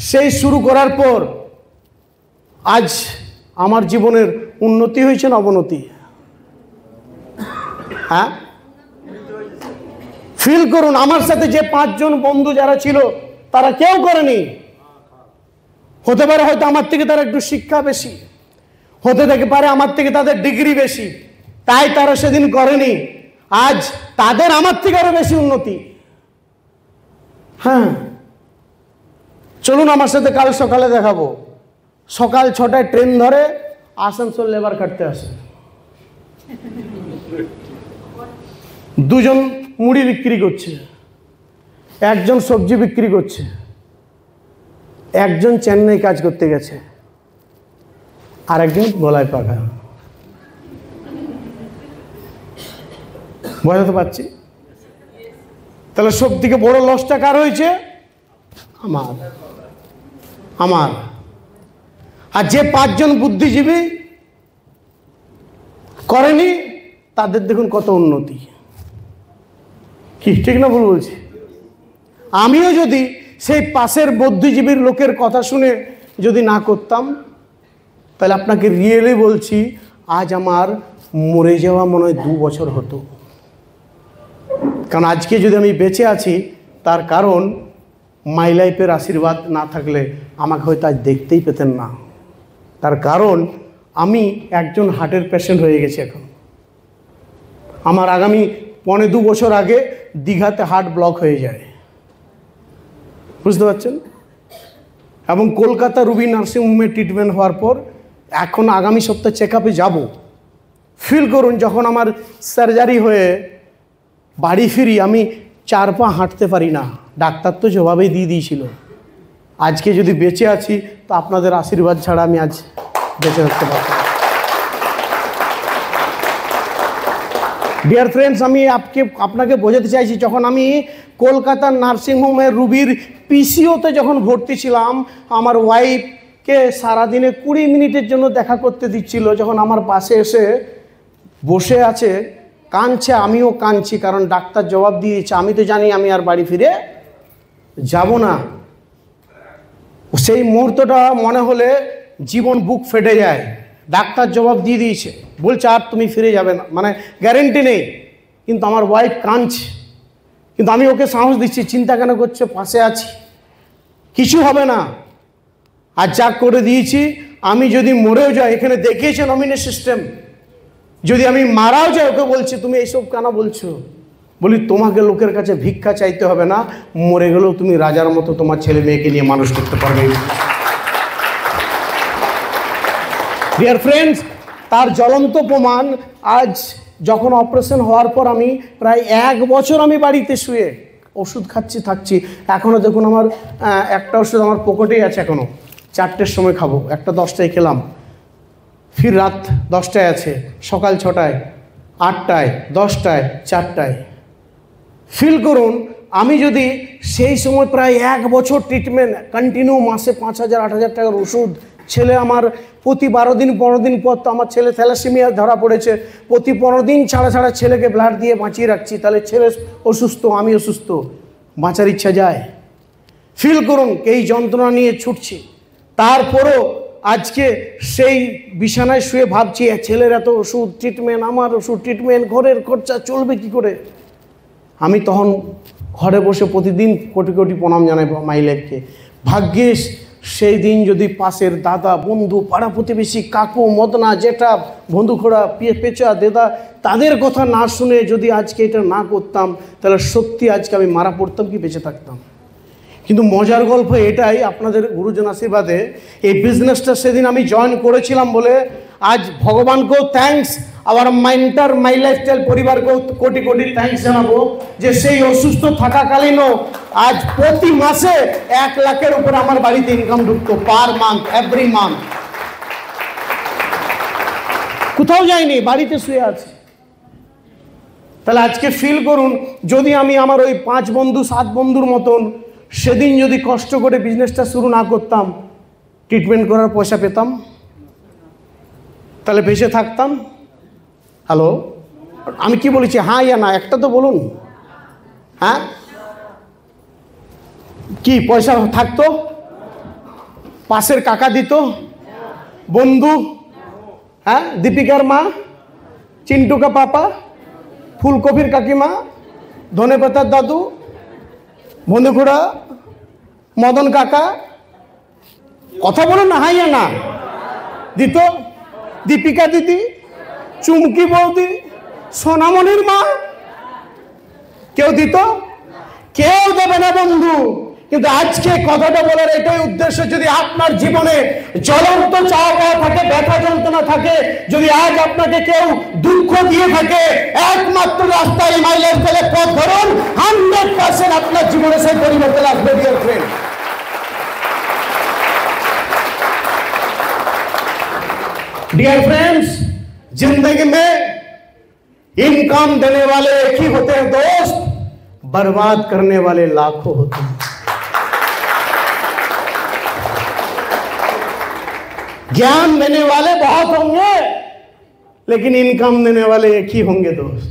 B: সেই শুরু করার পর আজ আমার জীবনের উন্নতি হয়েছে না অবনতি? হ্যাঁ, ফিল করুন, আমার সাথে যে 5 জন বন্ধু যারা ছিল তারা কেউ করেনি। হতে পারে হয়তো আমার থেকে তারা একটু শিক্ষা বেশি, হতে থেকে পারে আমার থেকে তাদের ডিগ্রি বেশি, তাই তারা সেদিন করেনি। আজ তাদের আমার থেকে আরো বেশি উন্নতি। হ্যাঁ, চলুন আমার সাথে কাল সকালে দেখাবো। সকাল 6টায় ট্রেন ধরে আসানসোল লেবার কাটতে আসে, 2 জন মুড়ি বিক্রি করছে, 1 জন সবজি বিক্রি করছে, 1 জন চেন্নাই কাজ করতে গেছে। আর একজন গলায় পাখা। বোঝাতে পারছি? তাহলে সব থেকে বড় লসটা কার হয়েছে? আমার। আর যে 5 জন বুদ্ধিজীবী করেনি তাদের দেখুন কত উন্নতি। কি ঠিক না ভুল বলছি? আমিও যদি সেই পাশের বুদ্ধিজীবীর লোকের কথা শুনে যদি না করতাম, তাহলে আপনাকে রিয়েলি বলছি আজ আমার মরে যাওয়া মনে হয় 2 বছর হতো। কারণ আজকে যদি আমি বেঁচে আছি তার কারণ মাই লাইফের আশীর্বাদ না থাকলে আমাকে হয়তো আজ দেখতেই পেতেন না। তার কারণ আমি একজন হার্টের পেশেন্ট হয়ে গেছি এখন। আমার আগামী 1.5-2 বছর আগে দীঘাতে হার্ট ব্লক হয়ে যায়, বুঝতে পারছেন? এবং কলকাতা রুবি নার্সিংহোমে ট্রিটমেন্ট হওয়ার পর এখন আগামী সপ্তাহে চেক আপে যাবো। ফিল করুন, যখন আমার সার্জারি হয়ে বাড়ি ফিরি আমি 4 পা হাঁটতে পারি না। ডাক্তার তো জবাবেই দিয়ে দিয়েছিল। আজকে যদি বেঁচে আছি তো আপনাদের আশীর্বাদ ছাড়া আমি আজ বেঁচে থাকতে পারতাম। ডিয়ার ফ্রেন্ডস, আমি আপনাকে বোঝাতে চাইছি, যখন আমি কলকাতার নার্সিংহোমে রুবির পিসিওতে যখন ভর্তি ছিলাম, আমার ওয়াইফকে সারাদিনে 20 মিনিটের জন্য দেখা করতে দিচ্ছিল। যখন আমার পাশে এসে বসে আছে কাঁদছে, আমিও কাঁদছি, কারণ ডাক্তার জবাব দিয়েছে। আমি তো জানি আমি আর বাড়ি ফিরে যাব না। সেই মুহূর্তটা মনে হলে জীবন বুক ফেটে যায়। ডাক্তার জবাব দিয়ে দিয়েছে, বলছে আর তুমি ফিরে যাবে না, মানে গ্যারেন্টি নেই। কিন্তু আমার ওয়াইফ কাঁদছে, কিন্তু আমি ওকে সাহস দিচ্ছি, চিন্তা কেন করছে, পাশে আছি, কিছু হবে না। আর যা করে দিয়েছি, আমি যদি মরেও যাই, এখানে দেখিয়েছে নমিনেট সিস্টেম, যদি আমি মারাও যাই ওকে বলছি তুমি এইসব কেন বলছো? বলি তোমাকে লোকের কাছে ভিক্ষা চাইতে হবে না, মরে গেলেও তুমি রাজার মতো তোমার ছেলে মেয়েকে নিয়ে মানুষ করতে পারবে। ডিয়ার ফ্রেন্ডস, তার জ্বলন্ত প্রমাণ আজ যখন অপারেশন হওয়ার পর আমি প্রায় 1 বছর আমি বাড়িতে শুয়ে ওষুধ খাচ্ছি থাকছি। এখনও দেখুন আমার একটা ওষুধ আমার পকেটেই আছে, এখনও 4টের সময় খাবো, একটা 10টায় খেলাম, ফির রাত 10টায় আছে, সকাল 6টায়, 8টায়, 10টায়, 4টায়। ফিল করুন, আমি যদি সেই সময় প্রায় 1 বছর ট্রিটমেন্ট কন্টিনিউ, মাসে 5,000-8,000 টাকার ওষুধ, ছেলে আমার প্রতি 12 দিন 15 দিন পর তো আমার ছেলে থ্যালাসেমিয়া ধরা পড়েছে, প্রতি 15 দিন ছাড়া ছাড়া ছেলেকে ব্লাড দিয়ে বাঁচিয়ে রাখছি, তাহলে ছেলে অসুস্থ, আমি অসুস্থ, বাঁচার ইচ্ছা যায়। ফিল করুন এই যন্ত্রণা নিয়ে ছুটছি, তারপরও আজকে সেই বিছানায় শুয়ে ভাবছি ছেলের এত ওষুধ ট্রিটমেন্ট, আমার ওষুধ ট্রিটমেন্ট, ঘরের খরচা চলবে কি করে। আমি তখন ঘরে বসে প্রতিদিন কোটি কোটি প্রণাম জানাই মাই লাইফকে। ভাগ্যিস সেই দিন যদি পাশের দাদা, বন্ধু, পাড়া প্রতিবেশী, কাকু, মদনা, জেঠা, বন্ধুখোড়া, পেঁচা, দেদা, তাদের কথা না শুনে যদি আজকে এটা না করতাম, তাহলে সত্যি আজকে আমি মারা পড়তাম কি বেঁচে থাকতাম। কিন্তু মজার গল্প এটাই, আপনাদের গুরুজন আশীর্বাদে এই বিজনেসটা সেদিন আমি জয়েন করেছিলাম বলে আজ ভগবানকেও থ্যাঙ্কস, আবার মেন্টর মাই লাইফস্টাইল পরিবারকেও কোটি কোটি থ্যাঙ্কস জানাবো যে সেই অসুস্থ থাকাকালীনও আজ প্রতি মাসে 1 লাখের উপরে আমার বাড়িতে ইনকাম ঢুকতো, পার মান্থ, এভরি মান্থ। কোথাও যাইনি, বাড়িতে শুয়ে আছে। তাহলে আজকে ফিল করুন, যদি আমি আমার ওই 5 বন্ধু 7 বন্ধুর মতন সেদিন যদি কষ্ট করে বিজনেসটা শুরু না করতাম, ট্রিটমেন্ট করার পয়সা পেতাম, তাহলে বেঁচে থাকতাম। হ্যালো, আমি কি বলেছি, হ্যাঁ ইয়া না, একটা তো বলুন। হ্যাঁ, কি পয়সা থাকতো? পাশের কাকা দিত, বন্ধু, হ্যাঁ, দীপিকার মা, চিন্টুকা পাপা, ফুলকপির কাকিমা, ধনেপাতার দাদু, বন্ধুখুড়া, মদন কাকা, কথা বলুন না, হ্যাঁ ইয়া না, দিত। দীপিকা দিদি, চুমকি বৌদি, সোনামণির মা, কেউ দিত? কেউ দেবে না বন্ধু। কিন্তু আজকে কথাটা বলার এটাই উদ্দেশ্য, যদি আপনার জীবনে জ্বলন্ত চাওয়া পাওয়া থাকে, ব্যথা যন্ত্রণা থাকে, যদি আজ আপনাকে কেউ দুঃখ দিয়ে থাকে, একমাত্র রাস্তায় মাই লাইফস্টাইলের পথ ধরুন, 100% আপনার জীবনে সেই পরিবর্তন আসবে। ডিয়ার ফ্রেন্ড, डियर फ्रेंड्स, जिंदगी में इनकम देने वाले एक ही होते हैं दोस्त, बर्बाद करने वाले लाखों होते हैं। ज्ञान देने वाले बहुत होंगे, लेकिन इनकम देने वाले एक ही होंगे दोस्त।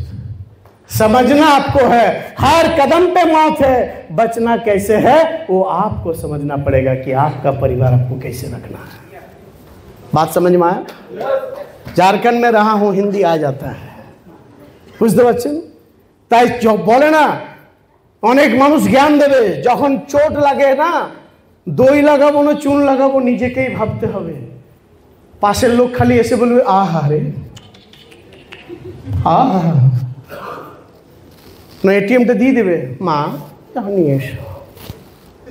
B: समझना आपको है, हर कदम पे मौत है, बचना कैसे है वो आपको समझना पड़ेगा कि आपका परिवार आपको कैसे रखना है। बात समझ में आया? झारखंड में रहा हूं, हिंदी आ जाता है, বুঝতে পারছেন? তাই বলে না, অনেক মানুষ জ্ঞান দেবে, যখন চোট লাগে না, দই লাগাবো না চুন লাগাবো নিজেকেই ভাবতে হবে। পাশের লোক খালি এসে বলবে আহা রে আহা, না এটিএমটা দিয়ে দেবে, মা নিয়ে এসো,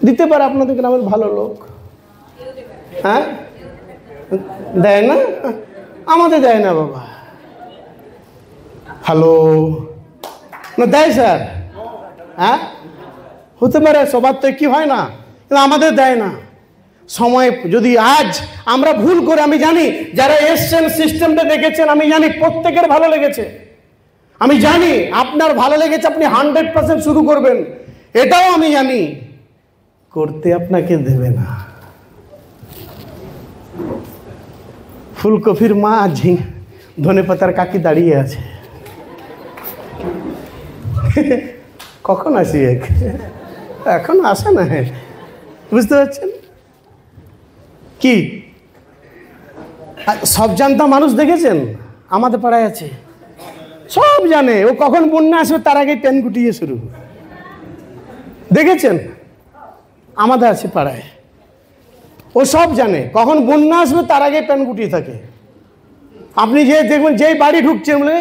B: দিতে পারে আপনাদের গ্রামের ভালো লোক, হ্যাঁ দেয় না, আমাদের দেয় না বাবা। হ্যালো, না দেয় স্যার, হ্যাঁ হতে পারে, সবার তো কি হয় না, কিন্তু আমাদের দেয় না। সময় যদি আজ আমরা ভুল করে, আমি জানি যারা এসছেন সিস্টেমটা দেখেছেন, আমি জানি প্রত্যেকের ভালো লেগেছে, আমি জানি আপনার ভালো লেগেছে, আপনি 100% শুরু করবেন, এটাও আমি জানি, করতে আপনাকে দেবে না। ফুলকপির মা ধনে পাতার কাকি দাঁড়িয়ে আছে, কখন আসি এখন আসে না, বুঝতে পারছেন কি? সব জানতা মানুষ দেখেছেন আমাদের পাড়ায় আছে, সব জানে ও কখন বন্যা আসবে তার আগে পেন গুটিয়ে শুরু, দেখেছেন আমাদের আছে পাড়ায়, ও সব জানে কখন বন্যা আসবে তার আগে পেন গুটিয়ে থাকে। আপনি যে দেখবেন যেই বাড়ি ঢুকছেন বলে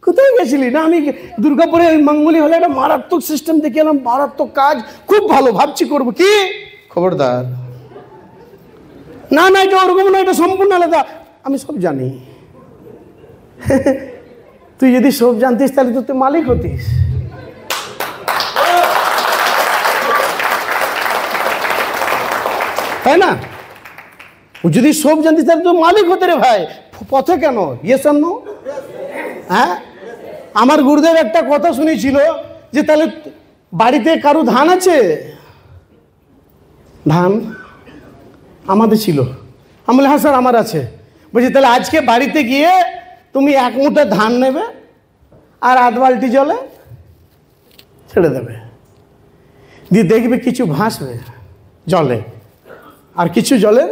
B: কোথায় গেছিলি, না আমি দুর্গাপুরে মঙ্গলি হলে একটা মারাত্মক সিস্টেম দেখে এলাম, মারাত্মক কাজ, খুব ভালো, ভাবছি করবো, কি খবরদার, না না এটা ওরকম না, এটা সম্পূর্ণ আলাদা, আমি সব জানি। তুই যদি সব জানতিস তাহলে তো তুই মালিক হতিস। তাই না? যদি সব জানতিস তাহলে তো মালিক হতে রে ভাই, পথে কেন? ইয়ে শোন, হ্যাঁ আমার গুরুদেব একটা কথা শুনেছিল যে তাহলে বাড়িতে কারো ধান আছে? ধান আমাদের ছিল। আমি বলি হ্যাঁ স্যার আমার আছে। বলছি তাহলে আজকে বাড়িতে গিয়ে তুমি 1 মুঠো ধান নেবে আর 1 বালতি জলে ছেড়ে দেবে, দিয়ে দেখবে কিছু ভাসবে জলে আর কিছু জলের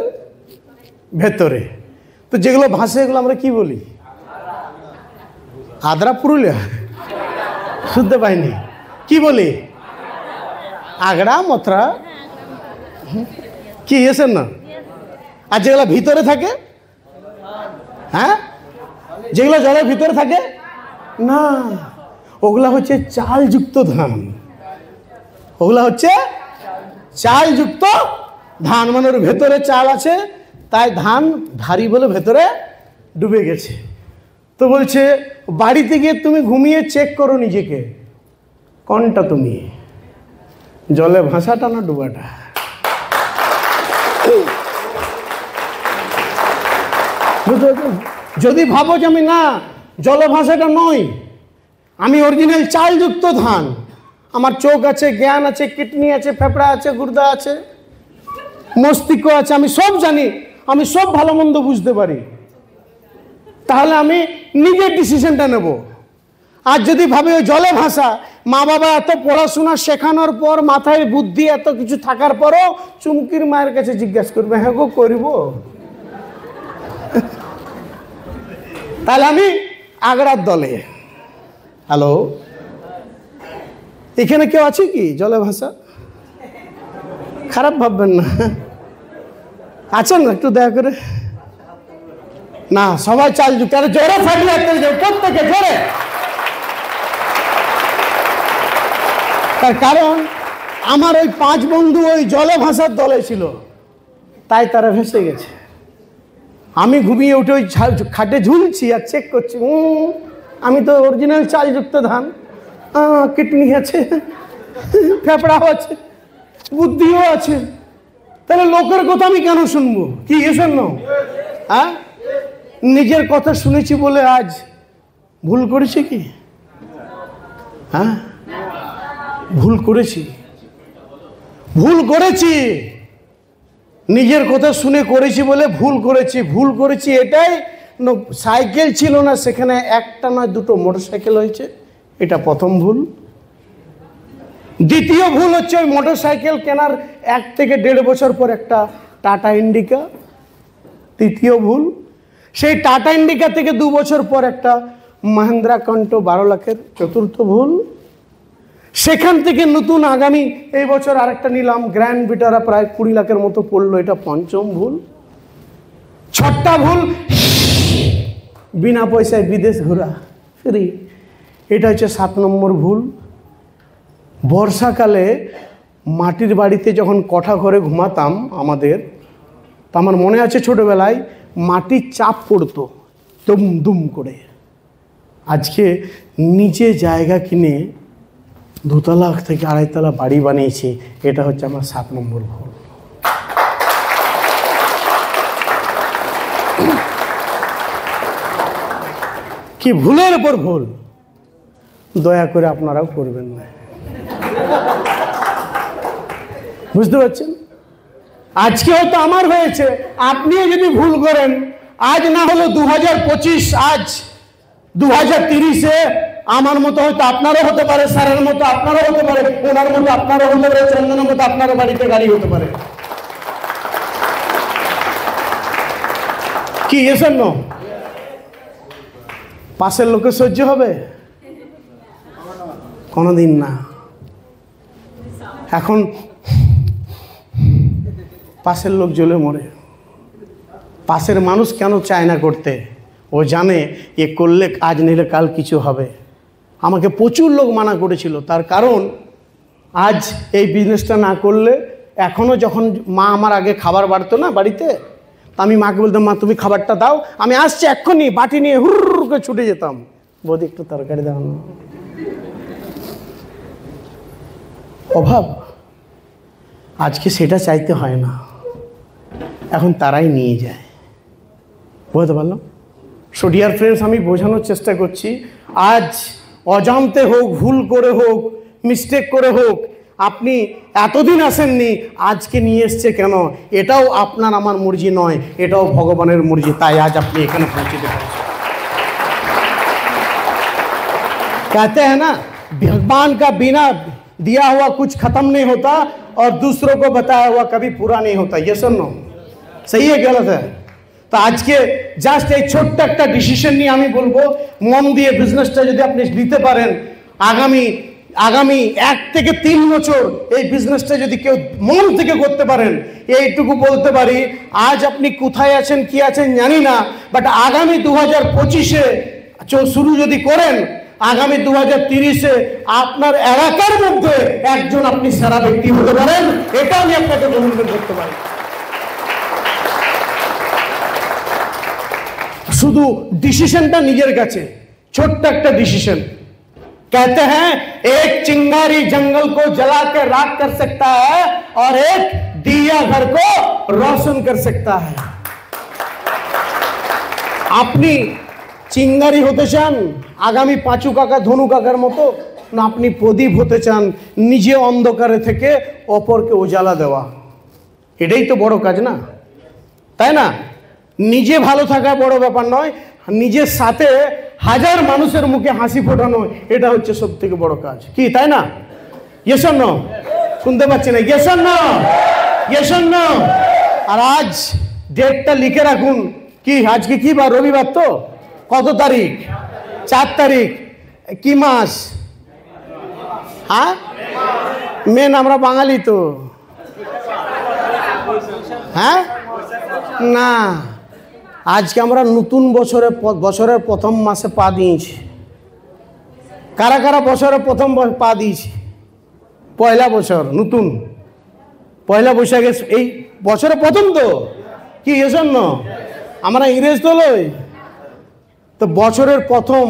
B: ভেতরে। তো যেগুলো ভাসে এগুলো আমরা কি বলি? আদ্রা, পুরুলিয়া শুনতে পাইনি, কি বলি? আগড়া, মথরা, কি এসেন না? আর যেগুলো ভিতরে থাকে, হ্যাঁ যেগুলো জলের ভিতরে থাকে না, ওগুলা হচ্ছে চালযুক্ত ধান। ওগুলা হচ্ছে চালযুক্ত ধান, মানে ওর ভেতরে চাল আছে, তাই ধান ভারী বলে ভেতরে ডুবে গেছে। তো বলছে বাড়িতে গিয়ে তুমি ঘুমিয়ে চেক করো নিজেকে, কোনটা তুমি, জলে ভাসাটা না ডুবাটা? যদি ভাবো যে আমি না জলে ভাসাটা নই, আমি অরিজিনাল চালযুক্ত ধান, আমার চোখ আছে, জ্ঞান আছে, কিডনি আছে, ফেফড়া আছে, গুর্দা আছে, মস্তিষ্ক আছে, আমি সব জানি, আমি সব ভালো মন্দ বুঝতে পারি, তাহলে আমি নিজের ডিসিশনটা নেব। আর যদি ভাবে ওই জলে ভাসা, মা বাবা এত পড়াশোনা শেখানোর পর, মাথায় বুদ্ধি এত কিছু থাকার পরও চুমকির মায়ের কাছে জিজ্ঞাসা করবে হ্যাঁ গো করব, তাহলে আমি আগড়ার দলে। হ্যালো, এখানে কেউ আছে কি জলে ভাসা? খারাপ ভাববেন না, আছেন না? একটু দয়া করে না, সবাই চালযুক্ত, আরে জোরে থাকলে প্রত্যেকে জোরে। তার কারণ আমার ওই 5 বন্ধু ওই জলে ভাসার দলে ছিল, তাই তারা ভেসে গেছে। আমি ঘুমিয়ে উঠে ওই খাটে ঝুলছি আর চেক করছি, আমি তো অরিজিনাল চালযুক্ত ধান, কিডনি আছে, ফেফড়াও আছে, বুদ্ধিও আছে, তাহলে লোকের কথা আমি কেন শুনবো? কি এসব না, হ্যাঁ নিজের কথা শুনেছি বলে আজ ভুল করেছি কি? হ্যাঁ, ভুল করেছি, ভুল করেছি। নিজের কথা শুনে করেছি বলে ভুল করেছি। ভুল করেছি এটাই, সাইকেল ছিল না, সেখানে একটা নয় দুটো মোটরসাইকেল হয়েছে, এটা প্রথম ভুল। দ্বিতীয় ভুল হচ্ছে ওই মোটরসাইকেল কেনার 1 থেকে 1.5 বছর পর একটা টাটা ইন্ডিকা। তৃতীয় ভুল, সেই টাটা ইন্ডিকা থেকে 2 বছর পর একটা মহেন্দ্রা কন্টো 12 লাখের। চতুর্থ ভুল, সেখান থেকে নতুন আগামী এই বছর আরেকটা নিলাম, গ্র্যান্ড ভিটারা, প্রায় 20 লাখের মতো পড়লো, এটা পঞ্চম ভুল। 6টা ভুল, বিনা পয়সায় বিদেশ ঘোরা, ফ্রি, এটা হচ্ছে 7 নম্বর ভুল। বর্ষাকালে মাটির বাড়িতে যখন কোঠা ঘরে ঘুমাতাম আমাদের, তা আমার মনে আছে ছোটোবেলায় মাটির চাপ পড়তো দুম দুম করে। আজকে নিচে জায়গা কিনে 2 তলা থেকে 2.5 তলা বাড়ি বানিয়েছি, এটা হচ্ছে আমার 7 নম্বর ভুল। কি ভুলের উপর ভুল, দয়া করে আপনারাও করবেন না, বুঝতে পারছেন? আজকে হয়তো আমার হয়েছে, আপনিও যদি ভুল করেন, আজ না হলো 2025, আজ 2030-এ আমার মতো হয়তো আপনারও হতে পারে, স্যারের মতো আপনারও হতে পারে, ওনার মতো আপনারও হতে পারে, চন্দনের মতো আপনারও বাড়িতে গাড়ি হতে পারে। কি এসব ন পাশের লোকের সহ্য হবে? কোনোদিন না। এখন পাশের লোক জ্বলে মরে। পাশের মানুষ কেন চায় না করতে? ও জানে এ করলে আজ নিলে কাল কিছু হবে। আমাকে প্রচুর লোক মানা করেছিল, তার কারণ আজ এই বিজনেসটা না করলে, এখনও যখন মা আমার আগে খাবার বাড়তো না বাড়িতে, তা আমি মাকে বলতাম, মা তুমি খাবারটা দাও, আমি আসছি এক্ষুনি, বাটি নিয়ে হুর করে ছুটে যেতাম, বৌদি একটু তরকারি দাও না। অভাব, আজকে সেটা চাইতে হয় না, এখন তারাই নিয়ে যায়। বুঝতে পারলাম? সো ডিয়ার ফ্রেন্ডস, আমি বোঝানোর চেষ্টা করছি, আজ অজান্তে হোক, ভুল করে হোক, মিস্টেক করে হোক, আপনি এতদিন আসেননি, আজকে নিয়ে এসছে কেন? এটাও আপনার আমার মর্জি নয়, এটাও ভগবানের মর্জি, তাই আজ আপনি এখানে পৌঁছতে পারছেন। कहते हैं ना, भगवान का बिना दिया हुआ कुछ खत्म नहीं होता और दूसरों को बताया हुआ कभी पूरा नहीं होता। ये सुनो, सही है गलत है? তো আজকে জাস্ট এই ছোট্ট একটা ডিসিশন নিয়ে আমি বলবো, মন দিয়ে বিজনেসটা যদি আপনি নিতে পারেন, আগামী 1 থেকে 3 বছর এই বিজনেসটা যদি কেউ মন থেকে করতে পারেন, এইটুকু বলতে পারি, আজ আপনি কোথায় আছেন কি আছেন জানি না, বাট আগামী 2025-এ শুরু যদি করেন, আগামী 2030-এ আপনার এলাকার মধ্যে একজন আপনি সেরা ব্যক্তি হতে পারেন, এটা আমি আপনাকে অনুরোধ করতে পারি। শুধু ডিসিশনটা নিজের কাছে, ছোট্ট একটা ডিসিশন। कहते हैं एक चिंगारी जंगल को जला के राख कर सकता है और एक दिया घर को रोशन कर सकता है। আপনি চিঙ্গারি হতে চান আগামী পাঁচু কাকা ধনু কাকার মতো, না আপনি প্রদীপ হতে চান নিজে অন্ধকারে থেকে অপরকে উজালা দেওয়া? এটাই তো বড় কাজ না, তাই না? নিজে ভালো থাকা বড় ব্যাপার নয়, নিজের সাথে 1000 মানুষের মুখে হাসি ফোটানো, এটা হচ্ছে সব থেকে বড় কাজ, কি তাই না? Yes or no? শুনতে পাচ্ছি না, yes or no? Yes or no? আর আজ ডেটটা লিখে রাখুন, কি আজকে কি বার? রবিবার তো? কত তারিখ? 4 তারিখ। কি মাস? হ্যাঁ, মেন আমরা বাঙালি তো, হ্যাঁ না, আজকে আমরা নতুন বছরের প্রথম মাসে পা দিয়েছি। কারা কারা বছরের প্রথম পা দিয়েছি? পয়লা বছর, নতুন পয়লা বৈশাখে, এই বছরের প্রথম তো, কি এজন্য আমরা ইংরেজ তো লই, তো বছরের প্রথম,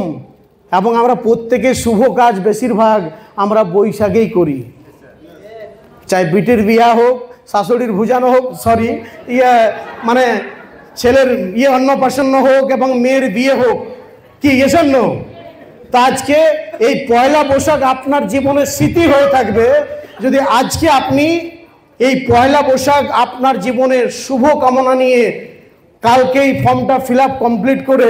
B: এবং আমরা প্রত্যেকের শুভ কাজ বেশিরভাগ আমরা বৈশাখেই করি, চাই বিটির বিয়া হোক, শাশুড়ির ভুজানো হোক, সরি মানে ছেলের অন্নপ্রাশন হোক এবং মেয়ের বিয়ে হোক, কি এসব নো? তা আজকে এই পয়লা বৈশাখ আপনার জীবনের স্মৃতি হয়ে থাকবে যদি আজকে আপনি এই পয়লা বৈশাখ আপনার জীবনের শুভ কামনা নিয়ে কালকে এই ফর্মটা ফিল আপ কমপ্লিট করে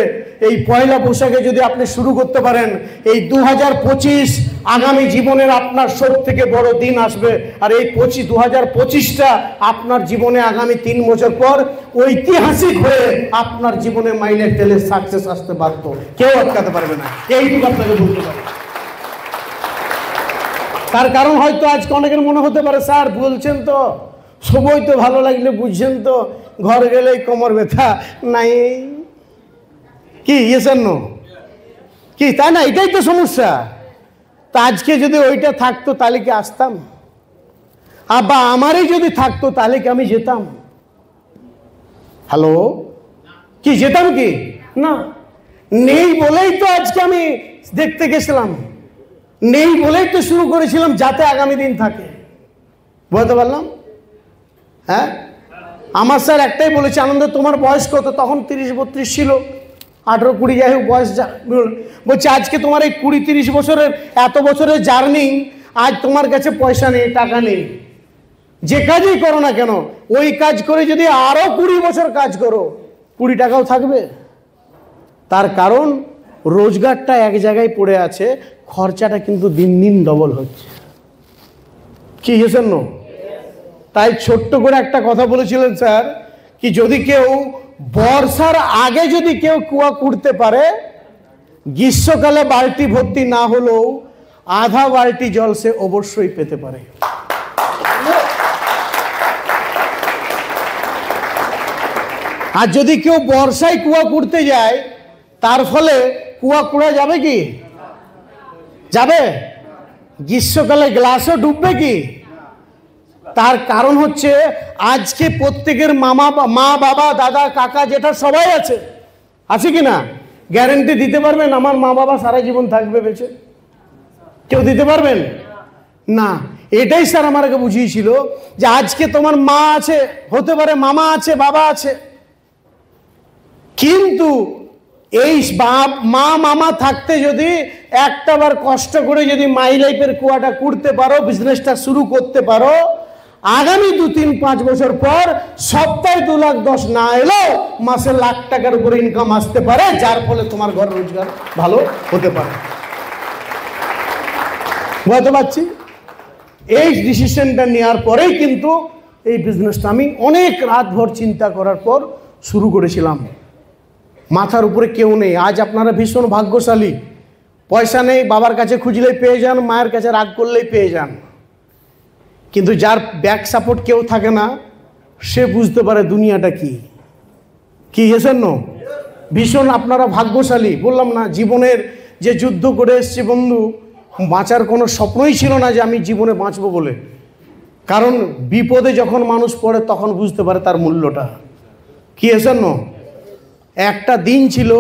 B: এই পয়লা বৈশাখে যদি আপনি শুরু করতে পারেন, এই 2025 আগামী জীবনের আপনার সব থেকে বড় দিন আসবে। আর এই 2025টা আপনার জীবনে আগামী 3 বছর পর ঐতিহাসিক হয়ে আপনার জীবনে মাইলের তেলে সাকসেস আসতে বাধ্য, কেউ আটকাতে পারবে না, এইটুকু আপনাকে বলতে পারি। তার কারণ হয়তো আজকে অনেকের মনে হতে পারে, স্যার বলছেন তো সবই তো ভালো লাগলে বুঝছেন তো, ঘর গেলেই কোমর ব্যথা নাই, কি ইয়েছেন নো কি, তাই না? এটাই তো সমস্যা। তা আজকে যদি ওইটা থাকতো তাহলে কি আসতাম? বা আমারই যদি থাকতো তাহলে কি আমি যেতাম? হ্যালো, কি যেতাম কি না? নেই বলেই তো আজকে আমি দেখতে গেছিলাম, নেই বলেই তো শুরু করেছিলাম যাতে আগামী দিন থাকে। বলতে পারলাম? হ্যাঁ, আমার স্যার একটাই বলেছে, আনন্দ তোমার বয়স কত? তখন 30-32 ছিল, 18-20 যাই হোক বয়স। বলছে আজকে তোমার এই 20-30 বছরের এত বছরের জার্নি, আজ তোমার কাছে পয়সা নেই, টাকা নেই, যে কাজই করো না কেন ওই কাজ করে যদি আরো 20 বছর কাজ করো 20 টাকাও থাকবে। তার কারণ রোজগারটা এক জায়গায় পড়ে আছে, খরচাটা কিন্তু দিন দিন ডবল হচ্ছে। কি হয়েছেন না? তাই ছোট্ট করে একটা কথা বলেছিলেন স্যার, কি যদি কেউ বর্ষার আগে যদি কেউ কুয়া কুড়তে পারে, গ্রীষ্মকালে বালতি ভর্তি না হলেও আধা বালতি জল সে অবশ্যই পেতে পারে। আর যদি কেউ বর্ষায় কুয়া কুড়তে যায়, তার ফলে কুয়া কুড়া যাবে কি? যাবে? গ্রীষ্মকালে গ্লাসও ডুববে কি? তার কারণ হচ্ছে আজকে প্রত্যেকের মা বাবা দাদা কাকা জেঠা সবাই আছে, আছে কি না? গ্যারেন্টি দিতে পারবেন আমার মা বাবা সারা জীবন থাকবে বেঁচে? কেউ দিতে পারবেন না। এটাই স্যার আমাকে বুঝিয়েছিল যে আজকে তোমার মা আছে, হতে পারে মামা আছে, বাবা আছে, কিন্তু এই মা মামা থাকতে যদি একটাবার কষ্ট করে যদি মাই লাইফের কুয়াটা কুড়তে পারো, বিজনেসটা শুরু করতে পারো, আগামী 2-3-5 বছর পর সপ্তাহে 2,10,000 না এলেও মাসে লাখ টাকার উপরে ইনকাম আসতে পারে, যার ফলে তোমার ঘর রোজগার ভালো হতে পারে। বুঝতে পারছি? এই ডিসিশনটা নেওয়ার পরেই কিন্তু এই বিজনেসটা আমি অনেক রাত ভর চিন্তা করার পর শুরু করেছিলাম। মাথার উপরে কেউ নেই। আজ আপনারা ভীষণ ভাগ্যশালী, পয়সা নেই, বাবার কাছে খুঁজলেই পেয়ে যান, মায়ের কাছে রাগ করলেই পেয়ে যান, কিন্তু যার ব্যাক সাপোর্ট কেউ থাকে না সে বুঝতে পারে দুনিয়াটা কি। কি এসেন না? ভীষণ আপনারা ভাগ্যশালী। বললাম না, জীবনের যে যুদ্ধ করে এসছি বন্ধু, বাঁচার কোনো স্বপ্নই ছিল না যে আমি জীবনে বাঁচবো বলে। কারণ বিপদে যখন মানুষ পড়ে তখন বুঝতে পারে তার মূল্যটা কি। এসেন না? একটা দিন ছিল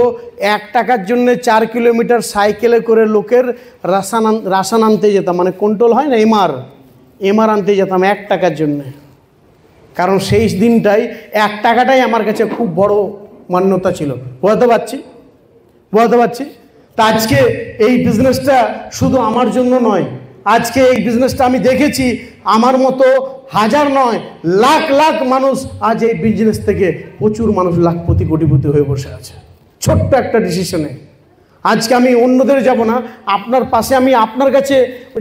B: 1 টাকার জন্য 4 কিলোমিটার সাইকেলে করে লোকের রাসান আনতে যেতাম, মানে কন্ট্রোল হয় না, এমআর আনতে যেতাম 1 টাকার জন্য। কারণ সেই দিনটাই 1 টাকাটাই আমার কাছে খুব বড় মান্যতা ছিল। বুঝতে পারছি? তা আজকে এই বিজনেসটা শুধু আমার জন্য নয়, আজকে এই বিজনেসটা আমি দেখেছি আমার মতো হাজার নয় লাখ লাখ মানুষ আজ এই বিজনেস থেকে প্রচুর মানুষ লাখপতি কোটিপতি হয়ে বসে আছে ছোট্ট একটা ডিসিশনে। আজকে আমি অন্যদের যাব না, আপনার পাশে আমি আপনার কাছে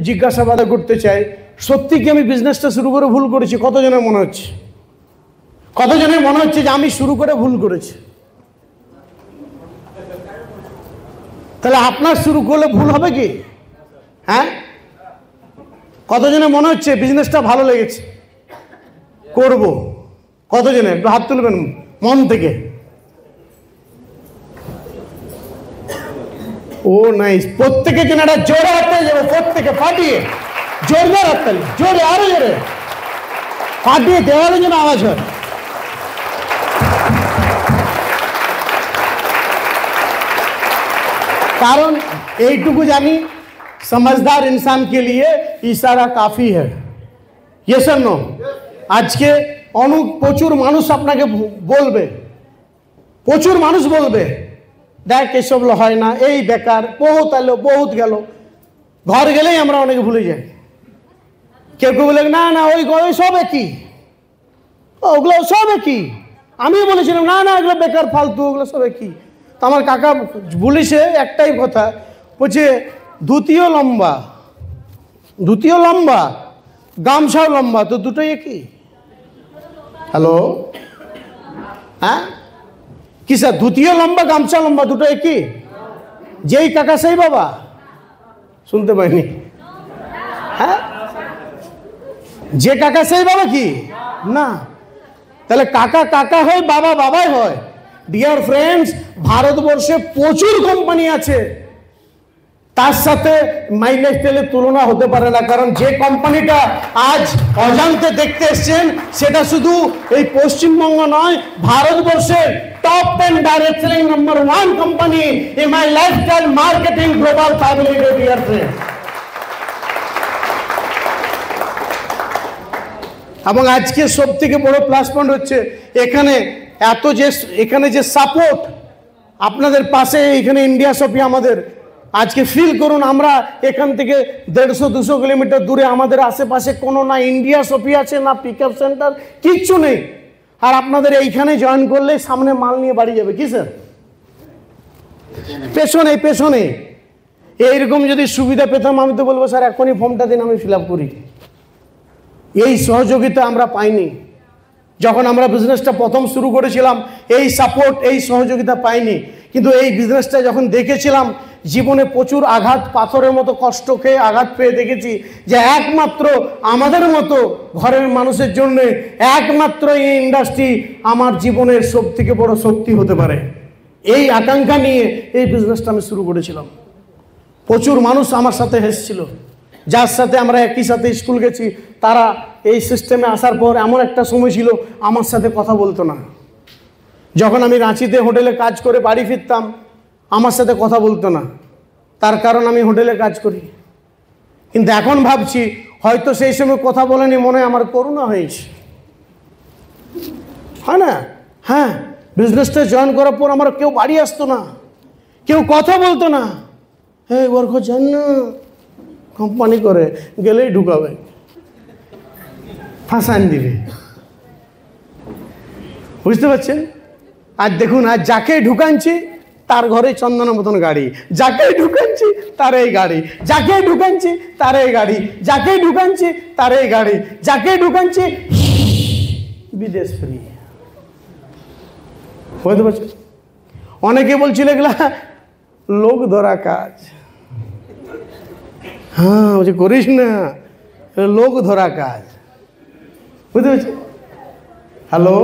B: জিজ্ঞাসাবাদ করতে চাই, সত্যি কি আমি বিজনেসটা শুরু করে ভুল করেছি? কতজনের মনে হচ্ছে যে আমি শুরু করে ভুল করেছি? তাহলে আপনার শুরু করলে ভুল হবে কি? হ্যাঁ, কতজনের মনে হচ্ছে বিজনেসটা ভালো লেগেছে, করব? কতজনে একটু হাত তুলবেন মন থেকে? ও নাইস, প্রত্যেকের জন্য একটা জোরে হাততালি যাবে, প্রত্যেকে ফাটিয়ে জোরদার হাততালি, জোরে আরো জোরে ফাটিয়ে দেওয়ালের জন্য আওয়াজ হয়। कारण এইটুকু জানি, समझदार इंसान के लिए इशारा काफी है। ये सुनो, আজকে প্রচুর মানুষ আপনাকে বলবে প্রচুর মানুষ বলবে দেখ এসব হয় না, এই বেকার, বহুত এলো বহুত গেল। ঘর গেলেই আমরা অনেকে ভুলে যাই। কেউ কেউ বলে না না ওই সব একই, ওগুলো সব একই। আমিও বলেছিলাম না না এগুলো বেকার ফালতু, ওগুলো সব একই। তো আমার কাকা বলেছে একটাই কথা, বলছে ধুতিও লম্বা, ধুতিও লম্বা, গামছাও লম্বা, তো দুটোই একই। হ্যালো, হ্যাঁ কি স্যার, ধুতিও লম্বা গামছা লম্বা দুটো একই? যেই কাকা সেই বাবা, শুনতে পাইনি? হ্যাঁ, যে কাকা সেই বাবা কি না? তাহলে কাকা কাকা হয়, বাবা বাবাই হয়। ডিয়ার ফ্রেন্ডস, ভারতবর্ষে প্রচুর কোম্পানি আছে, তার সাথে মাইলেস্টেলের তুলনা হতে পারে না। কারণ যে কোম্পানিটা আজ অজান্তে দেখতে এসছেন, সেটা শুধু এই পশ্চিমবঙ্গ নয়, ভারতবর্ষের top 10 direct selling number 1 company in my lifestyle marketing global family. Dear friends, এবং আজকে সব থেকে বড় প্লাস পয়েন্ট হচ্ছে এখানে যে সাপোর্ট আপনাদের পাশে, এখানে ইন্ডিয়া শপি আমাদের আজকে ফিল করুন, আমরা এখান থেকে 150-200 কিলোমিটার দূরে আমাদের আশেপাশে কোনো না ইন্ডিয়া শপি আছে, না পিক আপ সেন্টার, কিচ্ছু নেই। আর আপনাদের এইখানে জয়েন করলে সামনে মাল নিয়ে বাড়ি যাবে। কি স্যার, পেছনে এইরকম যদি সুবিধা পেতাম, আমি তো বলবো স্যার এখনই ফর্মটা দিন, আমি ফিল আপ করি। এই সহযোগিতা আমরা পাইনি। যখন আমরা বিজনেসটা প্রথম শুরু করেছিলাম, এই সাপোর্ট, এই সহযোগিতা পাইনি। কিন্তু এই বিজনেসটা যখন দেখেছিলাম, জীবনে প্রচুর আঘাত, পাথরের মতো কষ্ট খেয়ে আঘাত পেয়ে দেখেছি যে একমাত্র আমাদের মতো ঘরের মানুষের জন্য একমাত্র এই ইন্ডাস্ট্রি আমার জীবনের সব থেকে বড় শক্তি হতে পারে। এই আকাঙ্ক্ষা নিয়ে এই বিজনেসটা আমি শুরু করেছিলাম। প্রচুর মানুষ আমার সাথে এসেছিল, যার সাথে আমরা একই সাথে স্কুল গেছি, তারা এই সিস্টেমে আসার পর এমন একটা সময় ছিল আমার সাথে কথা বলতো না। যখন আমি রাঁচিতে হোটেলে কাজ করে বাড়ি ফিরতাম, আমার সাথে কথা বলতো না, তার কারণ আমি হোটেলে কাজ করি। কিন্তু এখন ভাবছি হয়তো সেই সময় কথা বলেনি, মনে হয় আমার করুণা হয়েছে, হয় না? হ্যাঁ, বিজনেসটা জয়েন করার পর আমার কেউ বাড়ি আসতো না, কেউ কথা বলতো না। হ্যাঁ, ওর জান না কোম্পানি করে গেলেই ঢুকাবে, ফাঁসান দিবে, বুঝতে পারছেন? আর দেখুন, আজ যাকে ঢুকানছি তার ঘরে চন্দনের মতন গাড়ি, যাকে ঢুকানছি তার এই গাড়ি, যাকে ঢুকানছি তার এই গাড়ি, যাকে ঢুকানছি তার এই গাড়ি, যাকে ঢুকানছি বিদেশ ফ্রি। বুঝতে পারছেন? অনেকে বলছিল এগুলা লোক ধরা কাজ। হ্যাঁ, বলছে করিস না, লোক ধরা কাজ। বুঝতে পারছি? হ্যালো,